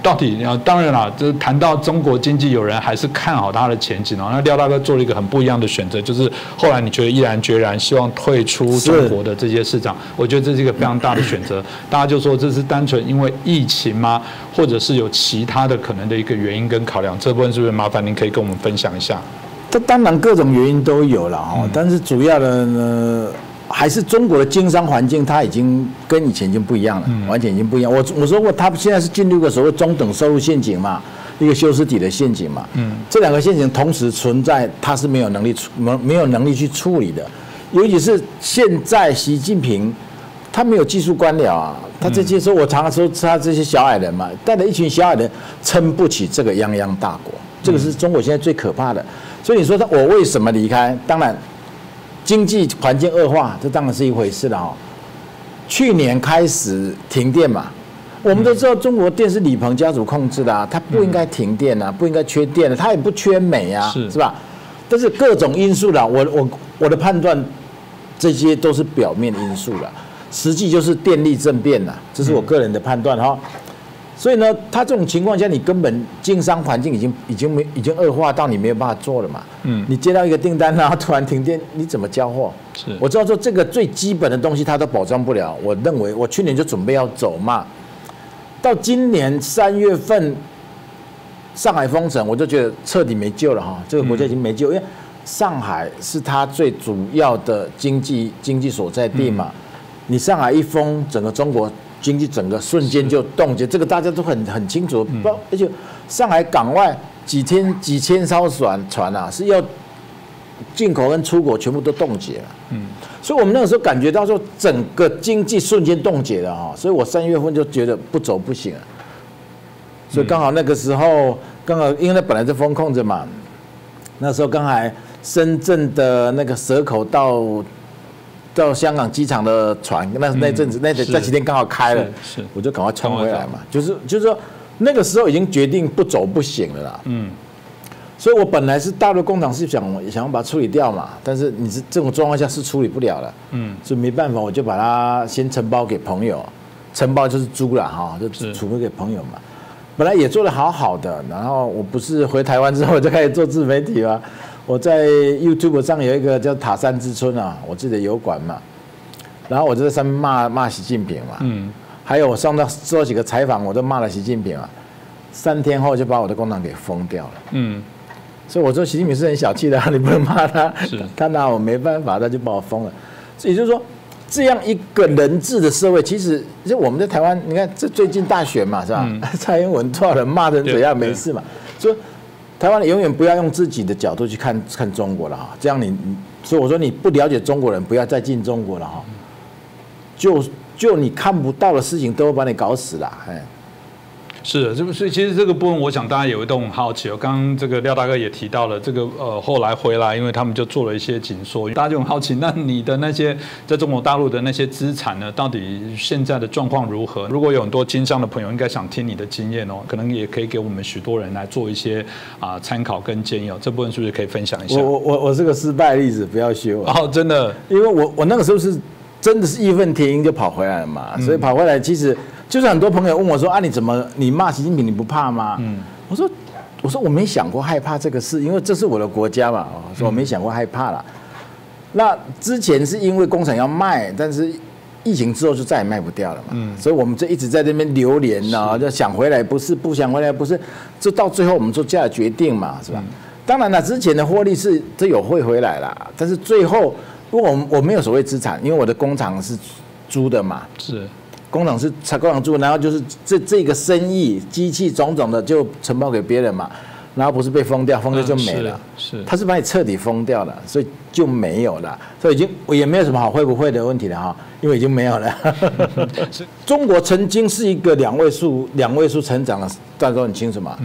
到底当然啦，就是谈到中国经济，有人还是看好它的前景那廖大哥做了一个很不一样的选择，就是后来你觉得毅然决然希望退出中国的这些市场，我觉得这是一个非常大的选择。大家就说这是单纯因为疫情吗？或者是有其他的可能的一个原因跟考量？这部分是不是麻烦您可以跟我们分享一下？这当然各种原因都有了但是主要的呢，还是中国的经商环境，它已经跟以前已经不一样了，完全已经不一样。我说过，它现在是进入一个所谓中等收入陷阱嘛，一个修斯底的陷阱嘛。这2个陷阱同时存在，它是没有能力去处理的。尤其是现在习近平，他没有技术官僚他这些时候我常常说他这些小矮人嘛，带着一群小矮人撑不起这个泱泱大国，这个是中国现在最可怕的。所以你说我为什么离开？当然。经济环境恶化，这当然是一回事了去年开始停电嘛，我们都知道中国电是李鹏家族控制的它不应该停电不应该缺电它也不缺煤是吧？但是各种因素啦，我的判断，这些都是表面因素啦，实际就是电力政变啦，这是我个人的判断所以呢，他这种情况下，你根本经商环境已经恶化到你没有办法做了嘛。你接到一个订单，然后突然停电，你怎么交货？我知道说这个最基本的东西他都保障不了。我认为我去年就准备要走嘛，到今年3月份，上海封城，我就觉得彻底没救了这个国家已经没救，因为上海是它最主要的经济所在地嘛。你上海一封，整个中国。经济整个瞬间就冻结，这个大家都很清楚。而且上海港外几千艘船是要进口跟出口全部都冻结了。所以我们那个时候感觉到说整个经济瞬间冻结了所以我3月份就觉得不走不行了。所以刚好那个时候，因为那本来就封控着嘛，那时候刚好深圳的那个蛇口到香港机场的船，那阵子那几天刚好开了，我就赶快冲回来嘛。就是说，那个时候已经决定不走不行了啦。所以我本来是大陆工厂是想把它处理掉嘛，但是你是这种状况下是处理不了了。所以没办法，我就把它先承包给朋友，承包就是租了就储备给朋友嘛。本来也做得好好的，然后我不是回台湾之后就开始做自媒体嘛。我在 YouTube 上有一个叫塔山之春我自己的油管嘛，然后我就在上面骂习近平嘛，还有我做几个采访，我都骂了习近平3天后就把我的工厂给封掉了，所以我说习近平是很小气的你不能骂他，他拿我没办法，他就把我封了，也就是说，这样一个人治的社会，其实就我们在台湾，你看这最近大选嘛，是吧？蔡英文多少人骂成怎样没事嘛，所以。台湾永远不要用自己的角度去看中国了这样所以我说你不了解中国人，不要再进中国了就你看不到的事情都会把你搞死了是的，所以其实这个部分，我想大家也会都很好奇哦。刚刚这个廖大哥也提到了，这个后来回来，因为他们就做了一些紧缩，大家就很好奇，那你的那些在中国大陆的那些资产呢，到底现在的状况如何？如果有很多经商的朋友，应该想听你的经验哦，可能也可以给我们许多人来做一些参考跟建议哦。这部分是不是可以分享一下？我是个失败例子，不要学我哦，真的，因为我那个时候是真的是义愤填膺就跑回来了嘛，所以跑回来其实。就是很多朋友问我说啊，你骂习近平你不怕吗？我说我没想过害怕这个事，因为这是我的国家嘛，所以我没想过害怕啦。那之前是因为工厂要卖，但是疫情之后就再也卖不掉了嘛，所以我们就一直在那边流连啊，就想回来不是，不想回来不是，这到最后我们做下了决定嘛，是吧？当然了，之前的获利是这有会回来啦，但是最后因为我没有所谓资产，因为我的工厂是租的嘛，是。工厂是工厂租，然后就是这个生意机器种种的就承包给别人嘛，然后不是被封掉就没了，是，他是把你彻底封掉了，所以就没有了，所以也没有什么好会不会的问题了哈，因为已经没有了。中国曾经是一个两位数成长的，大家都很清楚嘛。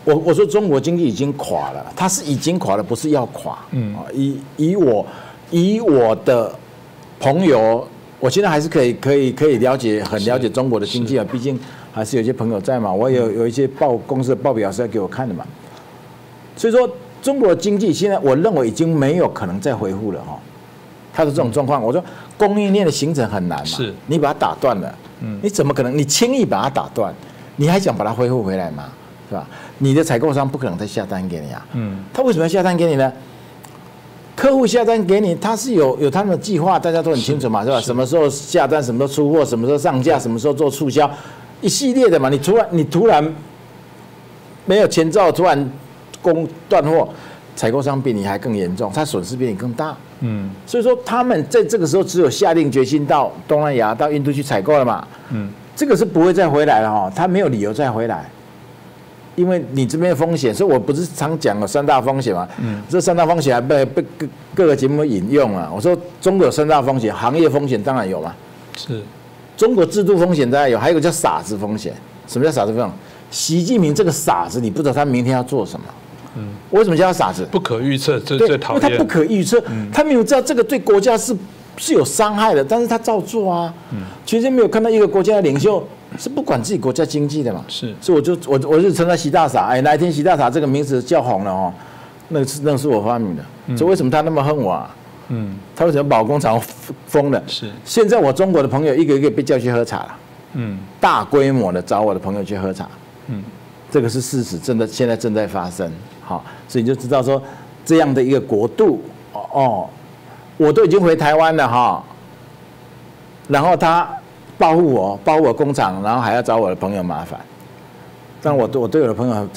我说中国经济已经垮了，它是已经垮了，不是要垮。以我的朋友。我现在还是可以很了解中国的经济啊，毕竟还是有些朋友在嘛，我有一些公司的报表是要给我看的嘛，所以说中国的经济现在我认为已经没有可能再恢复了哈，它的这种状况，我说供应链的形成很难嘛，是，你把它打断了，你怎么可能你轻易把它打断，你还想把它恢复回来吗？是吧？你的采购商不可能再下单给你啊，他为什么要下单给你呢？客户下单给你，他是有他们的计划，大家都很清楚嘛，是吧？什么时候下单，什么时候出货，什么时候上架，什么时候做促销，一系列的嘛。你突然没有前兆，突然断货，采购商比你还更严重，他损失比你更大。所以说他们在这个时候只有下定决心到东南亚、到印度去采购了嘛。这个是不会再回来了哈，他没有理由再回来。因为你这边的风险，所以我不是常讲了3大风险嘛。这3大风险还被各个节目引用啊。我说中国有3大风险，行业风险当然有嘛。是。中国制度风险当然有，还有一个叫傻子风险。什么叫傻子风险？习近平这个傻子，你不知道他明天要做什么。为什么叫他傻子？不可预测，这最讨厌。因为他不可预测，他明明知道这个对国家是有伤害的，但是他照做啊。全世界没有看到一个国家的领袖。是不管自己国家经济的嘛？是，所以我就称他习大傻。哎，哪一天习大傻这个名字叫红了哦，那是我发明的。所以为什么他那么恨我啊？他为什么把我工厂封了？是，现在我中国的朋友一个一个被叫去喝茶了。大规模的找我的朋友去喝茶。这个是事实，现在正在发生。好，所以你就知道说这样的一个国度我都已经回台湾了哈，然后他。保护我工厂，然后还要找我的朋友麻烦。但我对我的朋友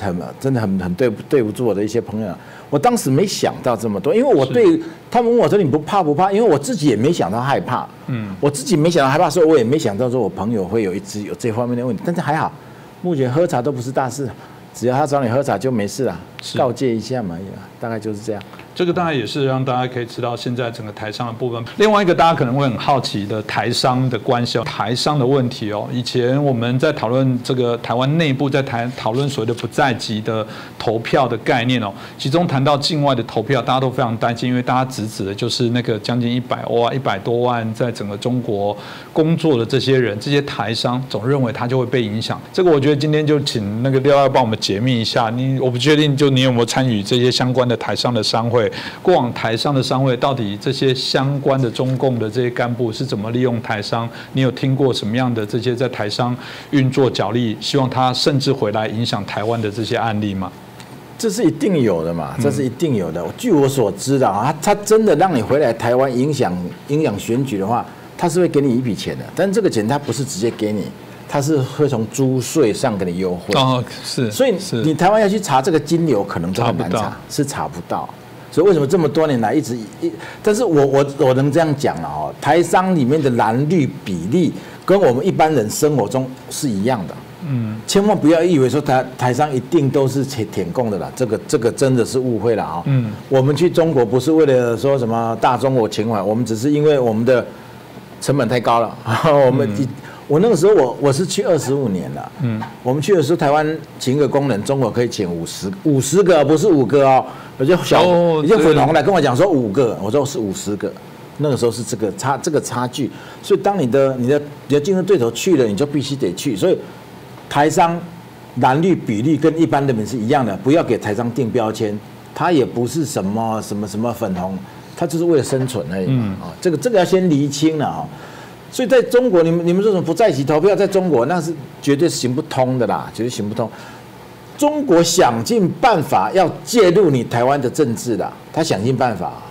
真的很对不住我的一些朋友。我当时没想到这么多，因为我对他们问我说你不怕不怕？因为我自己也没想到害怕。我自己没想到害怕，所以我也没想到说我朋友会有这方面的问题。但是还好，目前喝茶都不是大事，只要他找你喝茶就没事了，告诫一下嘛，大概就是这样。这个当然也是让大家可以知道现在整个台商的部分。另外一个大家可能会很好奇的台商的关系台商的问题哦。以前我们在讨论这个台湾内部在讨论所谓的不在籍的投票的概念哦，其中谈到境外的投票，大家都非常担心，因为大家指的就是那个将近100多万在整个中国工作的这些人，这些台商总认为他就会被影响。这个我觉得今天就请那个廖帮我们解密一下。我不确定就你有没有参与这些相关的台商的商会。过往台商的商会到底这些相关的中共的这些干部是怎么利用台商？你有听过什么样的这些在台商运作角力，希望他甚至回来影响台湾的这些案例吗？这是一定有的嘛，这是一定有的。据我所知的啊，他真的让你回来台湾影响选举的话，他是会给你一笔钱的，但是这个钱他不是直接给你。他是会从租税上给你优惠是，所以你台湾要去查这个金流，可能就很难查，是查不到。所以为什么这么多年来但是我能这样讲了哦，台商里面的蓝绿比例跟我们一般人生活中是一样的。千万不要以为说台商一定都是舔共的啦，这个真的是误会了啊。我们去中国不是为了说什么大中国情怀，我们只是因为我们的成本太高了，我那个时候我是去25年了，我们去的时候台湾请一个工人，中国可以请50个，不是5个哦，有些粉红来跟我讲说5个，我说是50个，那个时候是这个差距，所以当你的竞争对手去了，你就必须得去，所以台商蓝绿比例跟一般人民是一样的，不要给台商定标签，它也不是什么粉红，它就是为了生存而已这个要先厘清了啊。所以在中国，你们说什么不在籍投票，在中国那是绝对行不通的啦，绝对行不通。中国想尽办法要介入你台湾的政治啦，他想尽办法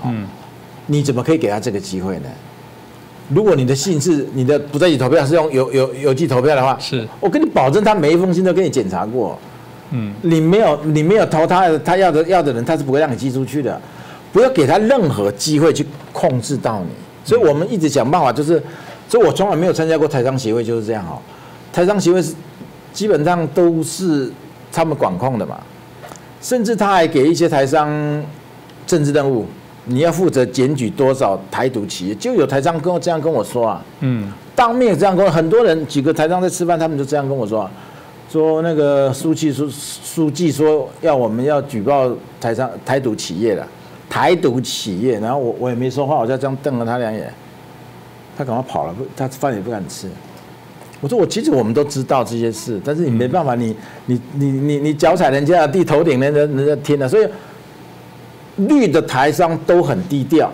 你怎么可以给他这个机会呢？如果你的信是你的不在籍投票是用邮寄投票的话，是我跟你保证，他每一封信都给你检查过。你没有投他要的人，他是不会让你寄出去的。不要给他任何机会去控制到你。所以我们一直想办法，所以我从来没有参加过台商协会，就是这样台商协会是基本上都是他们管控的嘛，甚至他还给一些台商政治任务。你要负责检举多少台独企业，就有台商这样跟我说啊，当面这样跟我，很多人几个台商在吃饭，他们就这样跟我说，说那个书记说我们要举报台独企业了，台独企业，然后我也没说话，我就这样瞪了他2眼，他赶快跑了，他饭也不敢吃。我说其实我们都知道这些事，但是你没办法，你脚踩人家的地，头顶人家天了，所以。绿的台商都很低调，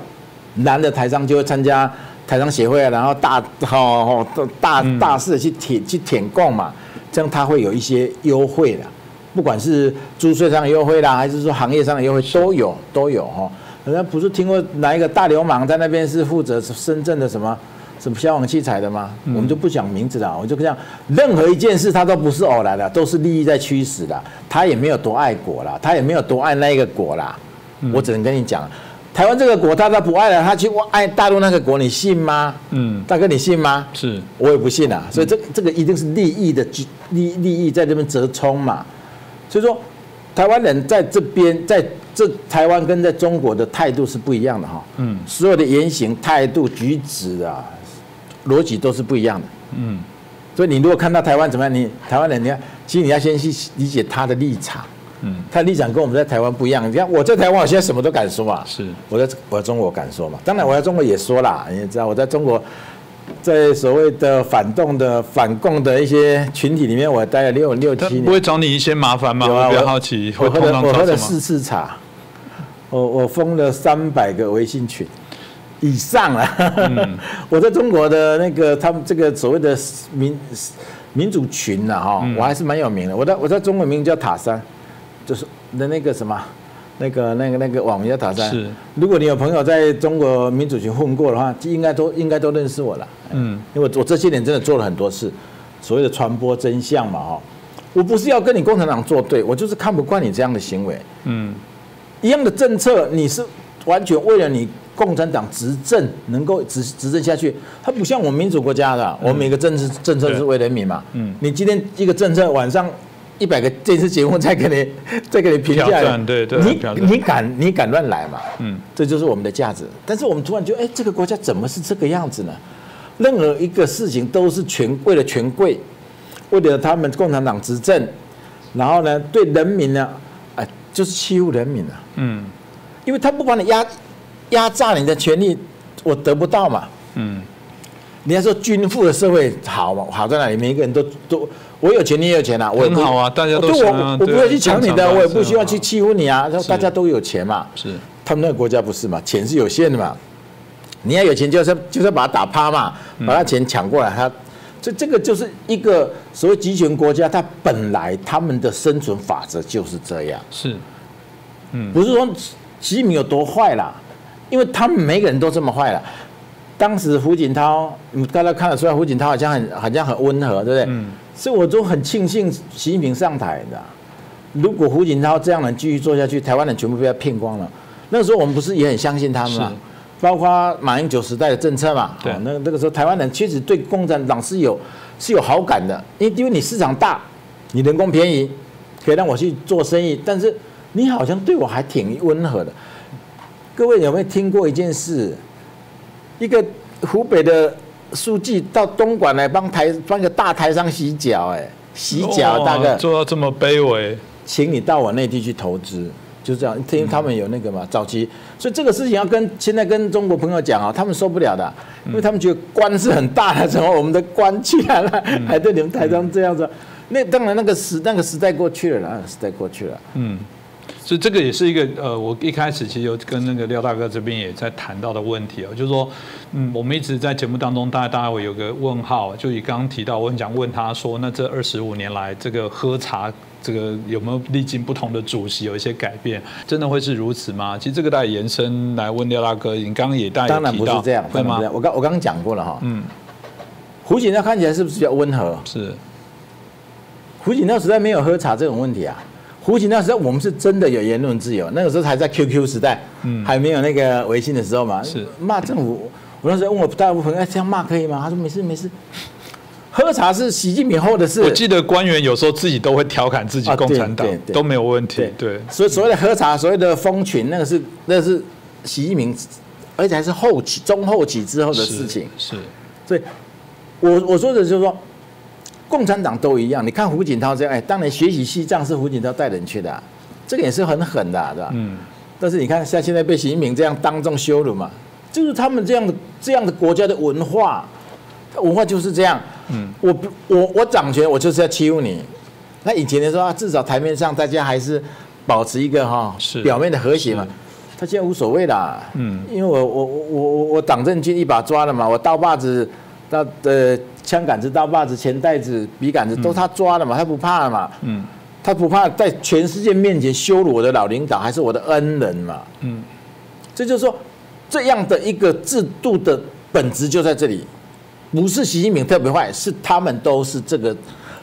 蓝的台商就会参加台商协会，然后大肆的去舔共嘛，这样他会有一些优惠的，不管是租税上的优惠啦，还是说行业上的优惠都有人家不是听过哪一个大流氓在那边是负责深圳的什么消防器材的吗？我们就不讲名字了，我就这样，任何一件事他都不是偶然的，都是利益在驱使的，他也没有多爱国啦，他也没有多爱那一个国啦。我只能跟你讲，台湾这个国他不爱了，他去爱大陆那个国，你信吗？大哥，你信吗？是，我也不信啊。所以这个一定是利益在这边折冲嘛。所以说，台湾人在这边，在台湾跟在中国的态度是不一样的所有的言行、态度、举止啊，逻辑都是不一样的。所以你如果看到台湾怎么样，你台湾人，其实你要先去理解他的立场。他的立场跟我们在台湾不一样。你看我在台湾，我现在什么都敢说嘛。是，我在中国敢说嘛。当然我在中国也说啦，你也知道我在中国，在所谓的反共的一些群体里面，我待了6、7年。不会找你一些麻烦吗？我比较好奇，我喝了4次茶，我封了300个微信群以上了。我在中国的那个他们这个所谓的民主群我还是蛮有名的。我在中国名叫塔山。就是那个什么，那个网名叫塔山。是，如果你有朋友在中国民主群混过的话，应该都认识我了。因为我这些年真的做了很多事，所谓的传播真相嘛我不是要跟你共产党作对，我就是看不惯你这样的行为。一样的政策，你是完全为了你共产党执政能够执政下去，它不像我们民主国家的，我们每个政策是为人民嘛。你今天一个政策晚上。100个电视节目再给你评价，对，你敢乱来嘛？这就是我们的价值。但是我们突然觉得，这个国家怎么是这个样子呢？任何一个事情都是为了权贵，为了他们共产党执政，然后呢，对人民呢，就是欺负人民啊。因为他不把你压榨你的权利，我得不到嘛。你要说均富的社会好嘛？好在哪里？每一个人都。我有钱，你也有钱啊，我也很好啊，大家都想啊。我不会去抢你的，我也不希望去欺负你啊。大家都有钱嘛，是他们那个国家不是嘛？钱是有限的嘛，你要有钱就是把他打趴嘛，把他钱抢过来，所以这个就是一个所谓集权国家，它本来他们的生存法则就是这样。是，不是说习近平有多坏啦，因为他们每个人都这么坏了。当时胡锦涛，大家看得出来，胡锦涛好像很温和，对不对？所以我都很庆幸习近平上台的。如果胡锦涛这样能继续做下去，台湾人全部被他骗光了。那个时候我们不是也很相信他们吗？包括马英九时代的政策嘛。对。那个时候台湾人确实对共产党是有好感的，因为你市场大，你人工便宜，可以让我去做生意。但是你好像对我还挺温和的。各位有没有听过一件事？一个湖北的书记到东莞来帮一个大台商洗脚，洗脚大哥做到这么卑微，请你到我内地去投资，就这样，因为他们有那个嘛早期，所以这个事情要现在跟中国朋友讲啊，他们受不了的，因为他们觉得官是很大的，怎么我们的官居然还对你们台商这样子？那当然那个时代过去了啦，时代过去了。所以这个也是一个我一开始其实有跟那个廖大哥这边也在谈到的问题哦，就是说，我们一直在节目当中大概会有个问号，就以刚刚提到，我很想问他说，那这25年来这个喝茶这个有没有历经不同的主席有一些改变？真的会是如此吗？其实这个大概延伸来问廖大哥，你刚刚也大概有提到，当然不是这样，会吗？我刚刚讲过了哈，胡锦涛看起来是不是比较温和？是，胡锦涛时代没有喝茶这种问题啊。胡锦涛时代我们是真的有言论自由，那个时候还在 QQ 时代，还没有那个微信的时候嘛。是骂政府，我那时候问我大部分人，这样骂可以吗？他说没事没事。喝茶是习近平后的事。我记得官员有时候自己都会调侃自己共产党，都没有问题。对，所以所谓的喝茶，所谓的蜂群，那是习近平，而且还是中后期之后的事情。是，所以我说的就是说。共产党都一样，你看胡锦涛这样，当年学习西藏是胡锦涛带人去的，这个也是很狠的，对吧？但是你看，像现在被习近平这样当众羞辱嘛，就是他们这样的国家的文化就是这样。我掌权，我就是要欺负你。那以前的时候，至少台面上大家还是保持一个表面的和谐嘛。他现在无所谓啦，因为我党政军一把抓了嘛，我刀把子枪杆子、刀把子、钱袋子、笔杆子都他抓了嘛，他不怕了嘛，他不怕在全世界面前羞辱我的老领导，还是我的恩人嘛，这就是说这样的一个制度的本质就在这里，不是习近平特别坏，是他们都是这个，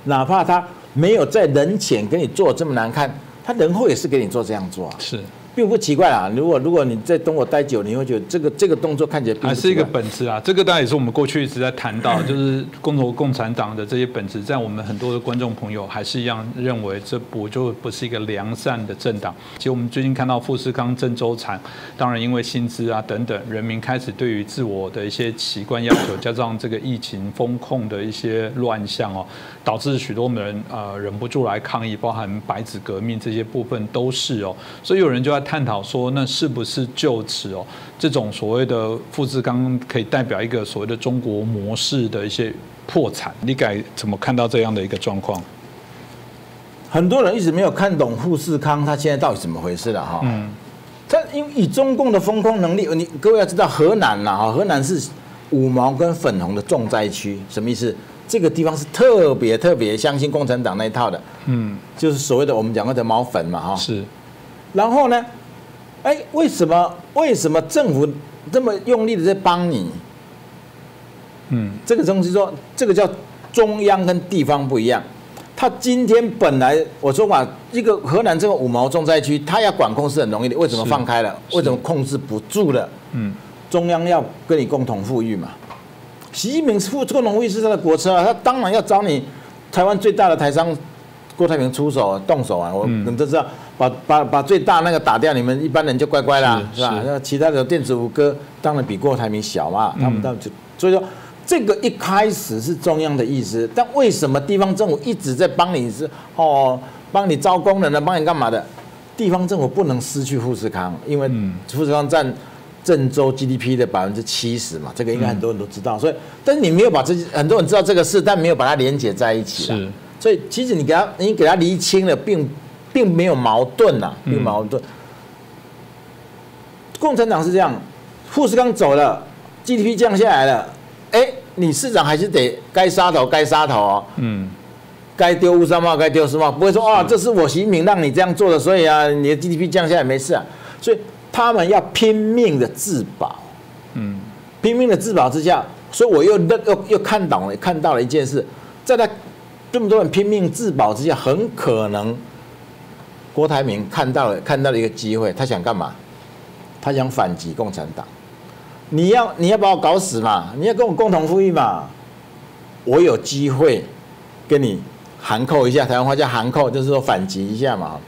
哪怕他没有在人前跟你做这么难看，他人后也是给你做这样做，是。并不奇怪啦，如果你在中国待久，你会觉得这个动作看起来还是一个本质啊。这个当然也是我们过去一直在谈到，就是中国共产党的这些本质，在我们很多的观众朋友还是一样认为这不是一个良善的政党。其实我们最近看到富士康、郑州产，当然因为薪资啊等等，人民开始对于自我的一些习惯要求，加上这个疫情风控的一些乱象哦，导致许多人忍不住来抗议，包含白纸革命这些部分都是哦，所以有人就在探讨说，那是不是就此哦，这种所谓的富士康可以代表一个所谓的中国模式的一些破产？你该怎么看到这样的一个状况？很多人一直没有看懂富士康它现在到底怎么回事了哈。它因为以中共的风控能力，各位要知道河南啦，河南是五毛跟粉红的重灾区，什么意思？这个地方是特别相信共产党那一套的，就是所谓的我们讲过的毛粉嘛哈。是。然后呢，为什么政府这么用力的在帮你？这个东西说，这个叫中央跟地方不一样。他今天本来我说嘛，一个河南这个五毛重灾区，他要管控是很容易的，为什么放开了？为什么控制不住了？中央要跟你共同富裕嘛。习近平共同富裕是他的国策啊，他当然要找你台湾最大的台商郭台铭动手啊！你们都知道，把最大那个打掉，你们一般人就乖乖啦，是吧？那其他的电子五哥当然比郭台铭小嘛，他们就所以说。这个一开始是中央的意思，但为什么地方政府一直在帮你帮你招工人啊，帮你干嘛的？地方政府不能失去富士康，因为富士康占郑州 GDP 的70%嘛，这个应该很多人都知道。所以，但是你没有把很多人知道这个事，但没有把它连结在一起。是，所以其实你给它厘清了，并没有矛盾呐，并矛盾。共产党是这样，富士康走了 ，GDP 降下来了。你市长还是得该杀头哦，该丢乌纱帽该丢丝帽，不会说这是我习近平让你这样做的，所以啊，你的 GDP 降下来没事啊，所以他们要拼命的自保，拼命的自保之下，所以我又看到了一件事，在他这么多人拼命自保之下，很可能郭台铭看到了一个机会，他想干嘛？他想反击共产党。你要把我搞死嘛？你要跟我共同富裕嘛？我有机会跟你函扣一下，台湾话叫函扣，就是说反击一下嘛。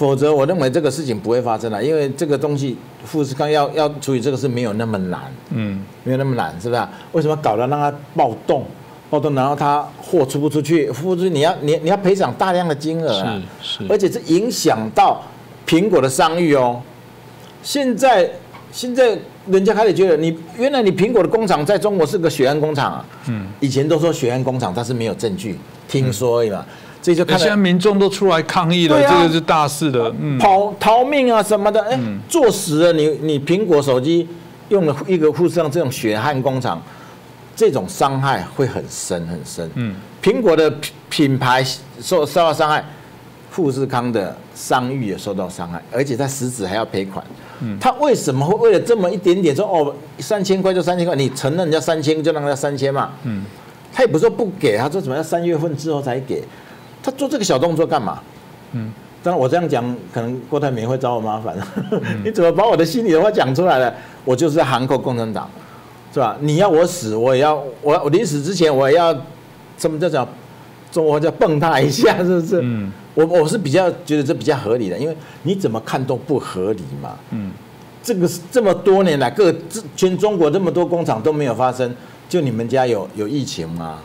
否则我认为这个事情不会发生了，因为这个东西富士康要处理这个事没有那么难，没有那么难，是不是？为什么搞得让它暴动，然后它货出不出去，你要赔偿大量的金额啊，是，而且是影响到苹果的商誉哦。现在人家开始觉得原来你苹果的工厂在中国是个血案工厂啊，以前都说血案工厂，但是没有证据，听说而已嘛。这就看现在民众都出来抗议了，这个是大事的，逃命啊什么的，坐实了你苹果手机用了一个富士康这种血汗工厂，这种伤害会很深很深。苹果的品牌受到伤害，富士康的商誉也受到伤害，而且他实质还要赔款。他为什么会为了这么一点点说3000块就3000块？你承认人家3000就让人家3000嘛？他也不是说不给，他说怎么要3月份之后才给。他做这个小动作干嘛？当然我这样讲，可能郭台铭会找我麻烦。你怎么把我的心里的话讲出来了？我就是在函扣共产党，是吧？你要我死，我也要我临死之前我也要什么叫中国叫蹦他一下，是不是？我是比较觉得这比较合理的，因为你怎么看都不合理嘛。这个这么多年来，全中国这么多工厂都没有发生，就你们家有疫情吗？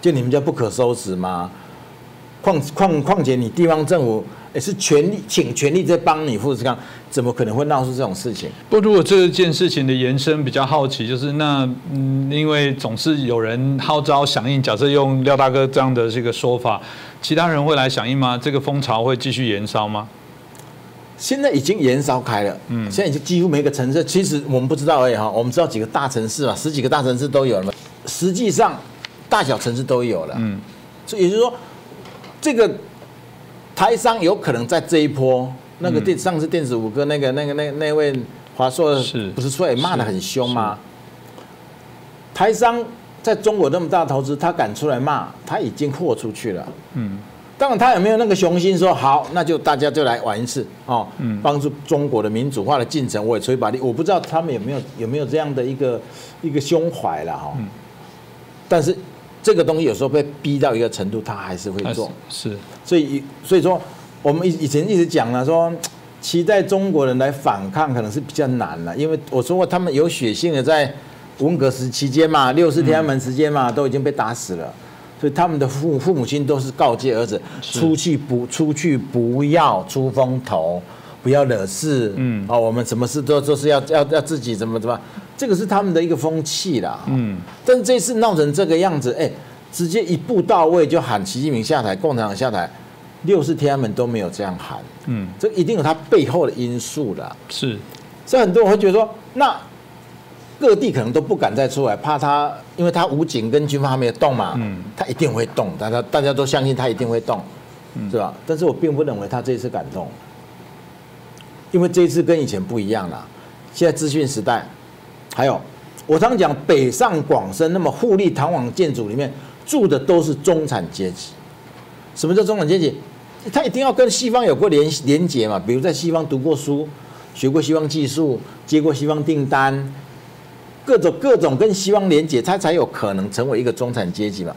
就你们家不可收拾吗？况且你地方政府也是请全力在帮你富士康，怎么可能会闹出这种事情？不，如果这件事情的延伸比较好奇，就是因为总是有人号召响应，假设用廖大哥这样的这个说法，其他人会来响应吗？这个风潮会继续延烧吗？现在已经延烧开了，现在已经几乎每个城市，其实我们不知道而已哈，我们知道几个大城市嘛，10几个大城市都有了，实际上大小城市都有了，所以也就是说。这个台商有可能在这一波，那个上次电子五哥那位华硕不是出来骂得很凶吗？台商在中国那么大的投资，他敢出来骂，他已经豁出去了。当然他有没有那个雄心说好，那就大家就来玩一次哦，帮助中国的民主化的进程，我也吹把力。我不知道他们有没有这样的一个胸怀了哈。但是。这个东西有时候被逼到一个程度，他还是会做。是，所以说，我们以前一直讲了，说期待中国人来反抗可能是比较难了，因为我说过他们有血性的，在文革时期间嘛，64天安门时间嘛，都已经被打死了，所以他们的父母亲都是告诫儿子，出去不要出风头，不要惹事，我们什么事都是要自己怎么，这个是他们的一个风气啦，但是这次闹成这个样子，直接一步到位就喊习近平下台，共产党下台，64天安门都没有这样喊，这一定有他背后的因素啦，是，所以很多人会觉得说，那各地可能都不敢再出来，怕他，因为他武警跟军方还没有动嘛，他一定会动，大家都相信他一定会动，是吧？但是我并不认为他这一次敢动，因为这一次跟以前不一样啦，现在资讯时代。还有，我常讲北上广深那么富丽堂皇建筑里面住的都是中产阶级。什么叫中产阶级？他一定要跟西方有过连结嘛，比如在西方读过书，学过西方技术，接过西方订单，各种跟西方连结，他才有可能成为一个中产阶级嘛。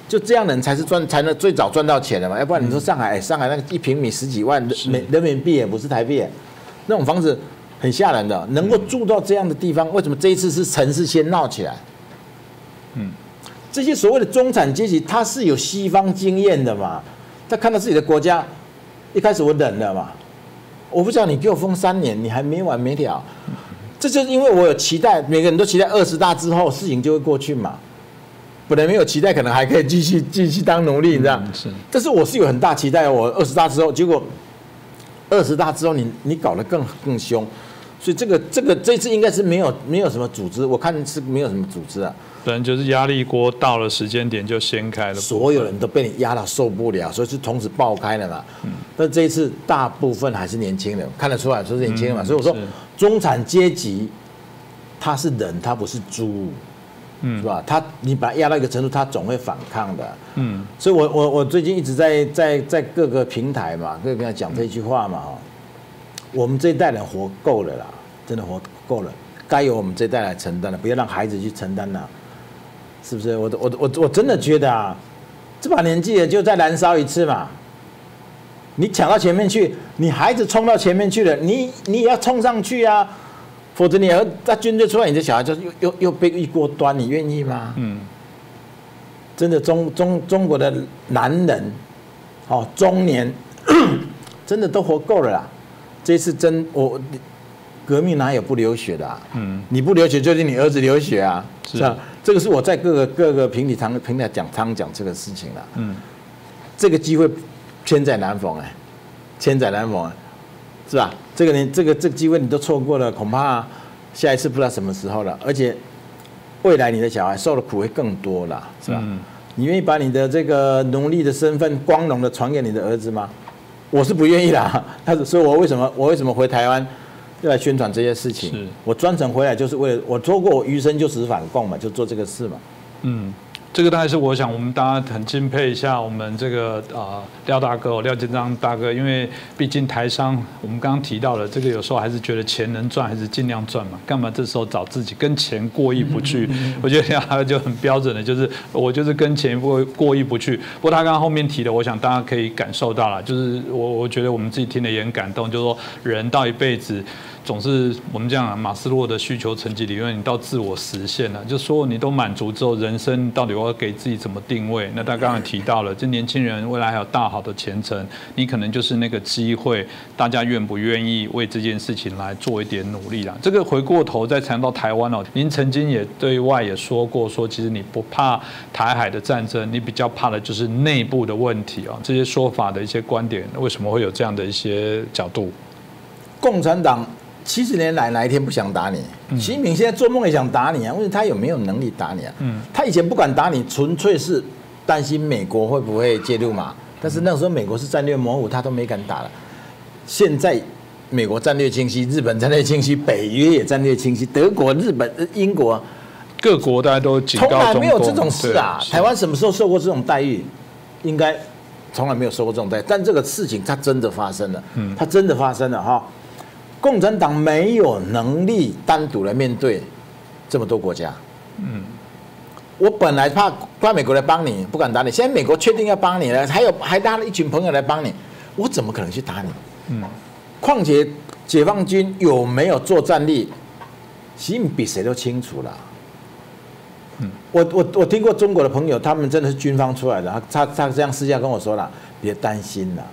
就这样的人才能最早赚到钱的嘛，要不然你说上海那个1平米10几万人民币也不是台币，那种房子。很吓人的，能够住到这样的地方，为什么这一次是城市先闹起来？这些所谓的中产阶级，他是有西方经验的嘛？他看到自己的国家，一开始我忍了嘛，我不知道你给我封3年，你还没完没了，这就是因为我有期待，每个人都期待20大之后事情就会过去嘛。本来没有期待，可能还可以继续当奴隶，你知道？但是我是有很大期待，我20大之后，结果20大之后你搞得更凶。所以这次应该是没有什么组织，我看是没有什么组织啊。可能就是压力锅到了时间点就掀开了，所有人都被你压到受不了，所以是同时爆开了嘛。但这一次大部分还是年轻人，看得出来说是年轻人嘛。所以我说中产阶级他是人，他不是猪，是吧？你把他压到一个程度，他总会反抗的。所以我最近一直在各个平台嘛，各个平台讲这句话嘛，我们这一代人活够了啦，真的活够了，该由我们这一代来承担了，不要让孩子去承担了，是不是？我真的觉得啊，这把年纪了就再燃烧一次嘛，你抢到前面去，你孩子冲到前面去了，你也要冲上去啊，否则你在军队出来，你的小孩就又被一锅端，你愿意吗？真的中国的男人，中年，真的都活够了啦。这次革命哪有不流血的啊？你不流血就是你儿子流血啊，是吧？这个是我在各个平台常讲这个事情了。这个机会千载难逢千载难逢是吧？这个机会你都错过了，恐怕下一次不知道什么时候了。而且未来你的小孩受的苦会更多了，是吧？你愿意把你的这个奴隶的身份光荣的传给你的儿子吗？我是不愿意啦。所以我为什么回台湾要来宣传这些事情？我专程回来就是为了我说过我余生就此反共嘛，就做这个事嘛。这个大概是我想我们大家很敬佩一下我们这个廖大哥廖建章大哥，因为毕竟台商我们刚刚提到了这个，有时候还是觉得钱能赚还是尽量赚嘛，干嘛这时候找自己跟钱过意不去？我觉得廖大哥就很标准的，就是我就是跟钱过意不去。不过他刚刚后面提的，我想大家可以感受到了，就是我觉得我们自己听了也很感动，就是说人到一辈子。总是我们讲马斯洛的需求层级理论，你到自我实现了，就说你都满足之后，人生到底我要给自己怎么定位？那他刚才提到了，这年轻人未来还有大好的前程，你可能就是那个机会，大家愿不愿意为这件事情来做一点努力啦？这个回过头再谈到台湾哦，您曾经也对外也说过，说其实你不怕台海的战争，你比较怕的就是内部的问题哦。这些说法的一些观点，为什么会有这样的一些角度？共产党70年来哪一天不想打你？习近平现在做梦也想打你啊！问题他有没有能力打你啊？他以前不敢打你，纯粹是担心美国会不会介入嘛。但是那时候美国是战略模糊，他都没敢打了。现在美国战略清晰，日本战略清晰，北约也战略清晰，德国、日本、英国各国大家都警告中共，从来没有这种事啊！台湾什么时候受过这种待遇？应该从来没有受过这种待遇。但这个事情它真的发生了，它真的发生了哈。共产党没有能力单独来面对这么多国家。我本来怕美国来帮你，不敢打你。现在美国确定要帮你了，还拉了一群朋友来帮你，我怎么可能去打你？况且解放军有没有作战力，习近平比谁都清楚了。我听过中国的朋友，他们真的是军方出来的，他这样私下跟我说了，别担心了，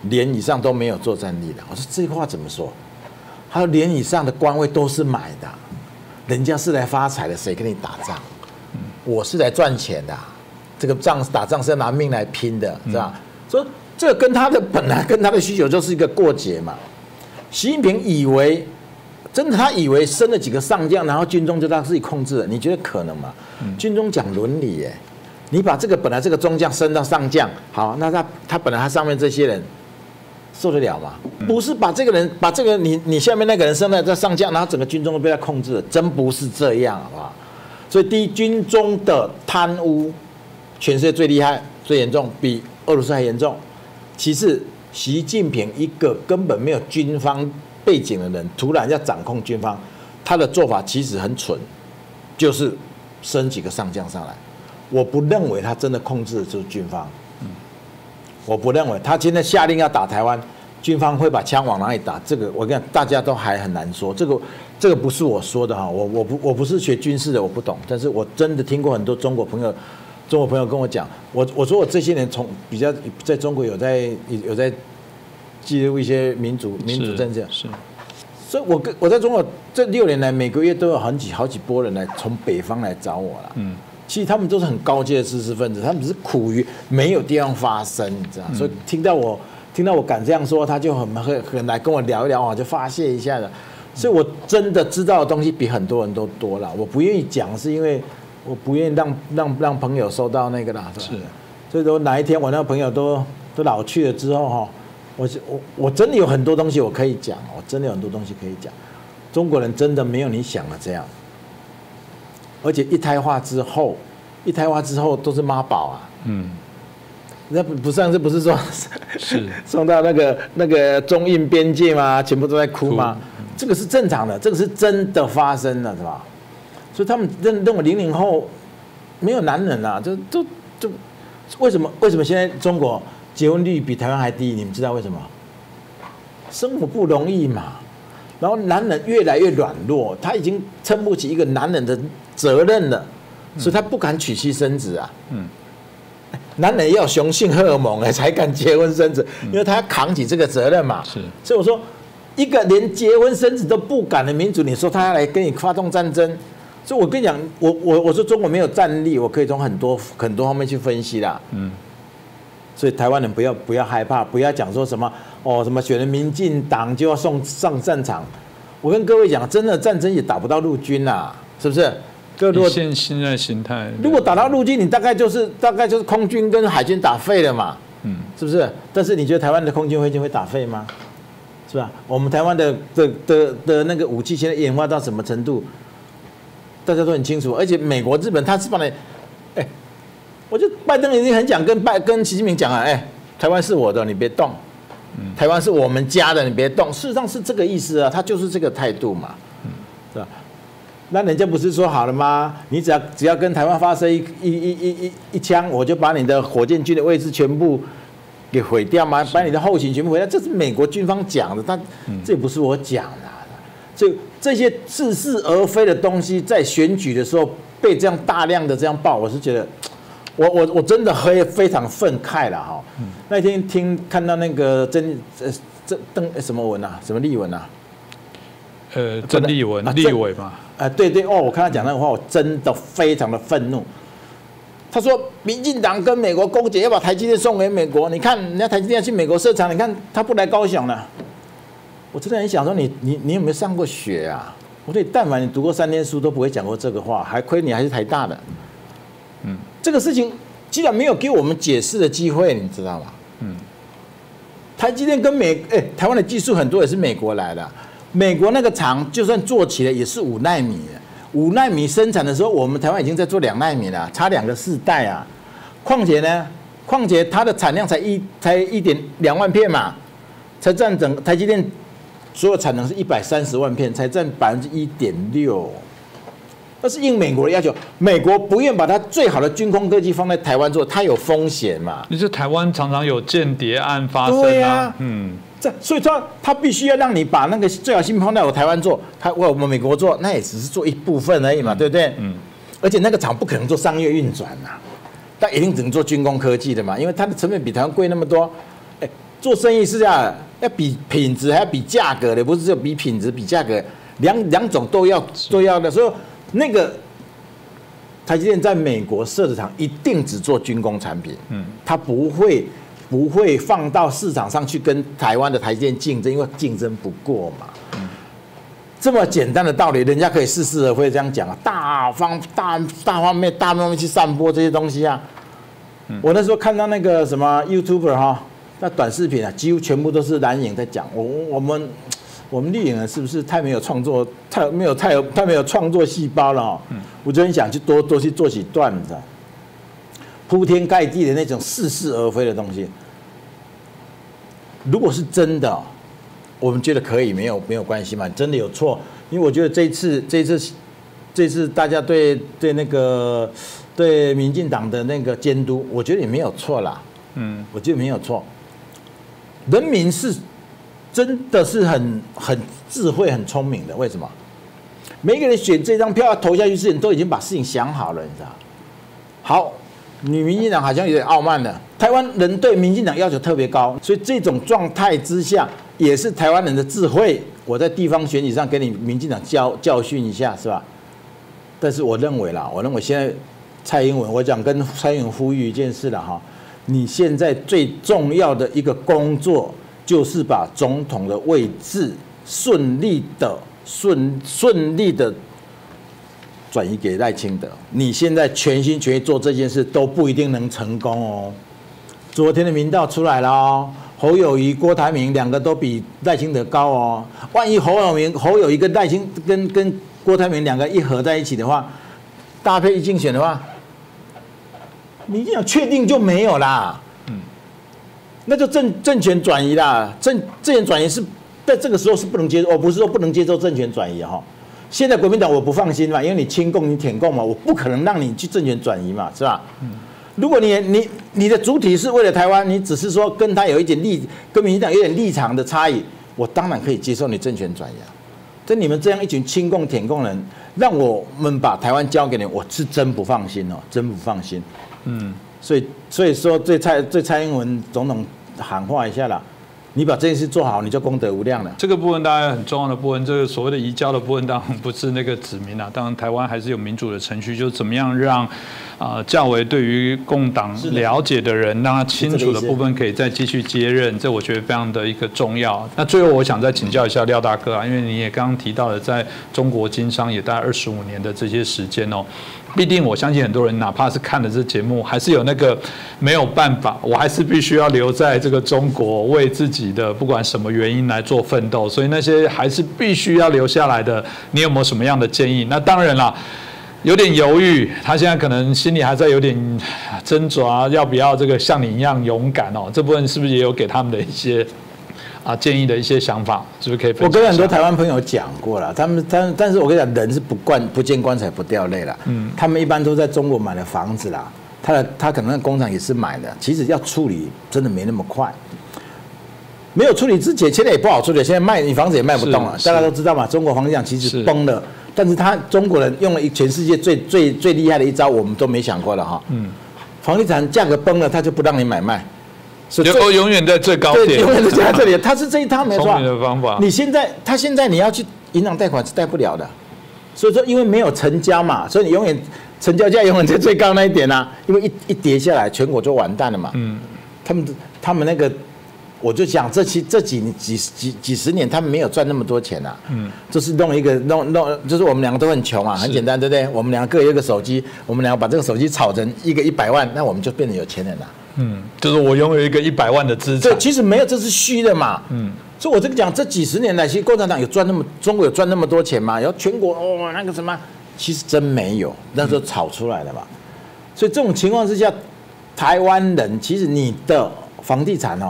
连以上都没有作战力了。我说这话怎么说？还有连以上的官位都是买的，人家是来发财的，谁跟你打仗？我是来赚钱的，这个打仗是要拿命来拼的，是吧？所以这个跟他的本来跟他的需求就是一个过节嘛。习近平以为真的，他以为升了几个上将，然后军中就他自己控制了，你觉得可能吗？军中讲伦理耶，你把本来这个中将升到上将，好，那他本来他上面这些人。受得了吗？不是把这个你下面那个人升到上将，然后整个军中都被他控制了，真不是这样，好不好？所以第一，军中的贪污，全世界最厉害、最严重，比俄罗斯还严重。其次，习近平一个根本没有军方背景的人，突然要掌控军方，他的做法其实很蠢，就是升几个上将上来。我不认为他真的控制的就是军方。我不认为他今天下令要打台湾，军方会把枪往哪里打？这个我跟你讲，大家都还很难说。这个不是我说的哈，我不是学军事的，我不懂。但是我真的听过很多中国朋友跟我讲，我说我这些年比较在中国有在记录一些民主政治，是。所以我在中国这6年来，每个月都有好几波人来从北方来找我了。其实他们都是很高阶的知识分子，他们只是苦于没有地方发声，你知道？所以听到我敢这样说，他就很来跟我聊一聊啊，就发泄一下的。所以我真的知道的东西比很多人都多了。我不愿意讲，是因为我不愿意让朋友收到那个啦。是。所以说哪一天我那个朋友都老去了之后哈，我真的有很多东西我可以讲，我真的有很多东西可以讲。中国人真的没有你想的这样。而且一胎化之后都是妈宝啊。那上次不是说是送到那个中印边界吗？全部都在哭吗？这个是正常的，这个是真的发生了，是吧？所以他们认为00后没有男人啊，就为什么现在中国结婚率比台湾还低，你们知道为什么？生活不容易嘛。然后男人越来越软弱，他已经撑不起一个男人的责任了，所以他不敢娶妻生子啊。男人要有雄性荷尔蒙才敢结婚生子，因为他要扛起这个责任嘛。是，所以我说，一个连结婚生子都不敢的民主，你说他要来跟你发动战争？所以我跟你讲，我说中国没有战力，我可以从很多方面去分析啦。所以台湾人不要害怕，不要讲说什么什么选了民进党就要上战场。我跟各位讲，真的战争也打不到陆军啦，是不是？现在形态，如果打到陆军，你大概就是空军跟海军打废了嘛，是不是？但是你觉得台湾的空军会打废吗？是吧？我们台湾的那个武器现在演化到什么程度？大家都很清楚，而且美国、日本，他是把你，我觉得拜登已经很讲跟习近平讲啊，台湾是我的，你别动，台湾是我们家的，你别动。事实上是这个意思啊，他就是这个态度嘛，是吧？那人家不是说好了吗？你只要跟台湾发射一枪，我就把你的火箭军的位置全部给毁掉吗？把你的后勤全部毁掉？这是美国军方讲的，这也不是我讲的。所以这些似是而非的东西，在选举的时候被这样大量的这样报，我是觉得，我真的非常愤慨了哈。那天看到那个邓什么文啊，什么立文啊？郑丽文立委嘛。对我看他讲那个话，我真的非常的愤怒。他说民进党跟美国勾结，要把台积电送给美国。你看人家台积电要去美国设厂，你看他不来高雄了。我真的很想说你有没有上过学啊？我说但凡你读过3天书都不会讲过这个话，还亏你还是台大的。这个事情既然没有给我们解释的机会，你知道吗？台积电跟台湾的技术很多也是美国来的，美国那个厂就算做起来也是5奈米的，5奈米生产的时候，我们台湾已经在做2奈米了，差2个世代啊。况且它的产量才1.2万片嘛，才占整台积电所有产能是130万片，才占1.6%。那是应美国的要求，美国不愿把它最好的军工科技放在台湾做，它有风险嘛？你这台湾常常有间谍案发生啊。对啊，所以他必须要让你把那个最好芯片放在我台湾做，我们美国做，那也只是做一部分而已嘛，对不对？而且那个厂不可能做商业运转呐，但一定只能做军工科技的嘛，因为它的成本比台湾贵那么多。做生意是这样，要比品质还要比价格的，不是只有比品质比价格，两种都要的。所以那个台积电在美国设的厂一定只做军工产品，它不会放到市场上去跟台湾的台积电竞争，因为竞争不过嘛。这么简单的道理，人家可以似是而非这样讲啊，大方面去散播这些东西啊。我那时候看到那个什么 YouTuber 哈，那短视频啊，几乎全部都是蓝营在讲我们绿营人是不是太没有创作，太没有创作细胞了哦。我就很想去多去做起段子，铺天盖地的那种似是而非的东西。如果是真的，我们觉得可以，没有关系嘛，真的有错，因为我觉得这次大家对民进党的那个监督，我觉得也没有错啦。我觉得没有错。人民是真的是很智慧、很聪明的。为什么？每一个人选这张票要投下去之前，都已经把事情想好了，你知道？好，你民进党好像有点傲慢了。台湾人对民进党要求特别高，所以这种状态之下，也是台湾人的智慧。我在地方选举上给你民进党教训一下，是吧？但是我认为现在蔡英文，我讲跟蔡英文呼吁一件事了哈，你现在最重要的一个工作，就是把总统的位置顺利的转移给赖清德。你现在全心全意做这件事，都不一定能成功哦。昨天的民调出来了哦，侯友宜、郭台铭2个都比赖清德高哦。万一侯友宜跟跟郭台铭2个一合在一起的话，搭配一竞选的话，民进党确定就没有啦。那就政权转移啦。政权转移是在这个时候是不能接受，我不是说不能接受政权转移哈。现在国民党我不放心嘛，因为你亲共你舔共嘛，我不可能让你去政权转移嘛，是吧？如果你的主体是为了台湾，你只是说跟他有一点跟民进党有点立场的差异，我当然可以接受你政权转移。但你们这样一群亲共舔共人，让我们把台湾交给你，我是真不放心哦，真不放心。所以说对蔡英文总统喊话一下啦。你把这件事做好，你就功德无量了。这个部分当然很重要的部分，这个所谓的移交的部分，当然不是那个指明啊。当然，台湾还是有民主的程序，就是怎么样让较为对于共党了解的人，让他清楚的部分可以再继续接任，这我觉得非常的一个重要。那最后我想再请教一下廖大哥啊，因为你也刚刚提到了在中国经商也大概25年的这些时间哦。必定我相信很多人哪怕是看了这节目，还是有那个没有办法，我还是必须要留在这个中国，为自己的不管什么原因来做奋斗，所以那些还是必须要留下来的，你有没有什么样的建议？那当然啦，有点犹豫，他现在可能心里还在有点挣扎，要不要这个像你一样勇敢哦？这部分是不是也有给他们的一些建议的一些想法，是不是可以分享一下？我跟很多台湾朋友讲过了，但是我跟你讲，人是不见棺材不掉泪了。他们一般都在中国买了房子啦，他可能工厂也是买的，其实要处理真的没那么快。没有处理之前，现在也不好处理，现在你房子也卖不动了，大家都知道嘛，中国房地产其实崩了，但是中国人用了全世界最厉害的一招，我们都没想过的哈。房地产价格崩了，他就不让你买卖。就永远在最高点，对，永远都在这里。他是这一套没错。聪明的方法。他现在你要去银行贷款是贷不了的，所以说因为没有成交嘛，所以你永远成交价永远在最高那一点啊。因为一跌下来，全国就完蛋了嘛。他们那个，我就讲这几十年，他们没有赚那么多钱啊。就是弄，就是我们两个都很穷啊，很简单，对不对？我们两个各有一个手机，我们两个把这个手机炒成一个100万，那我们就变成有钱人了。就是我拥有一个100万的资产。对，其实没有，这是虚的嘛。所以我这个讲，这几十年来，其实共产党中国有赚那么多钱吗？然后全国那个什么，其实真没有，那时候炒出来的嘛。所以这种情况之下，台湾人其实你的房地产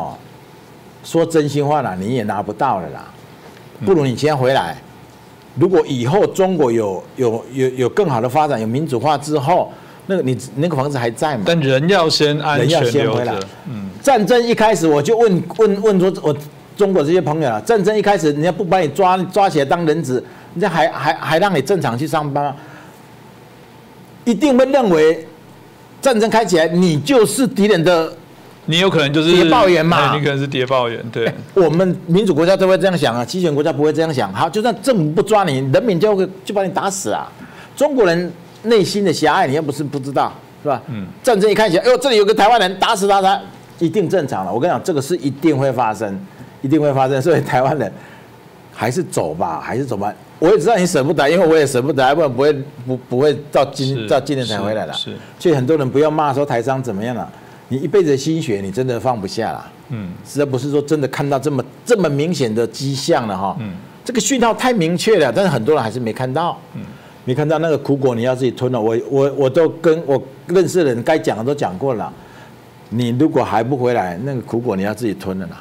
说真心话啦，你也拿不到了啦。不如你先回来。如果以后中国有更好的发展，有民主化之后。你那个房子还在吗？但人要先安全留着。战争一开始我就问说，我中国这些朋友啊，战争一开始人家不把你抓起来当人质，人家还让你正常去上班吗？一定会认为战争开起来你就是敌人的，你有可能就是谍报员嘛，你可能是谍报员。对，我们民主国家都会这样想啊，集权国家不会这样想。好，就算政府不抓你，人民就把你打死啊。中国人。内心的狭隘，你又不是不知道，是吧？战争一开起来，这里有个台湾人打死他，一定正常了。我跟你讲，这个是一定会发生，一定会发生。所以台湾人还是走吧，还是走吧。我也知道你舍不得，因为我也舍不得，要不然不会到今年才回来了。所以很多人不要骂说台商怎么样了，你一辈子的心血，你真的放不下了。实在不是说真的看到这么明显的迹象了哈。这个讯号太明确了，但是很多人还是没看到。没看到那个苦果，你要自己吞了。我都跟我认识的人该讲的都讲过了。你如果还不回来，那个苦果你要自己吞了啦。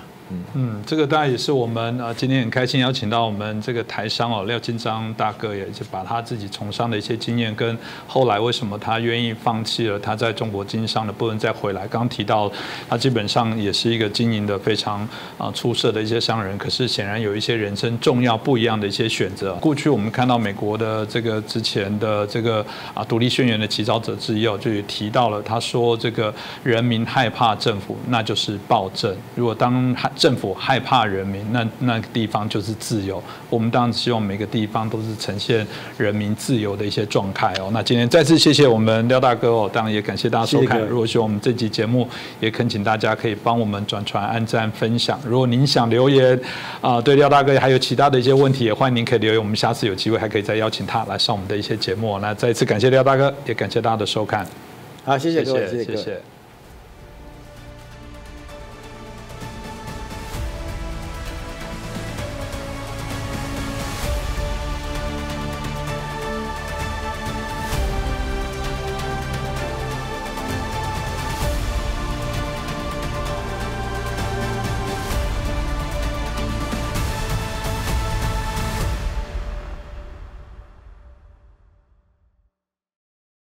这个当然也是我们今天很开心邀请到我们这个台商廖金章大哥，也是把他自己从商的一些经验，跟后来为什么他愿意放弃了他在中国经商的部分再回来。刚刚提到他基本上也是一个经营的非常出色的一些商人，可是显然有一些人生重要不一样的一些选择。过去我们看到美国的这个之前的这个独立宣言的起草者之一就也提到了，他说这个人民害怕政府，那就是暴政。如果当政府害怕人民，那个地方就是自由。我们当然希望每个地方都是呈现人民自由的一些状态哦。那今天再次谢谢我们廖大哥当然也感谢大家收看。如果喜欢我们这期节目，也恳请大家可以帮我们转传、按赞、分享。如果您想留言对廖大哥还有其他的一些问题，也欢迎您可以留言。我们下次有机会还可以再邀请他来上我们的一些节目。那再一次感谢廖大哥，也感谢大家的收看。好，谢谢各位，谢谢。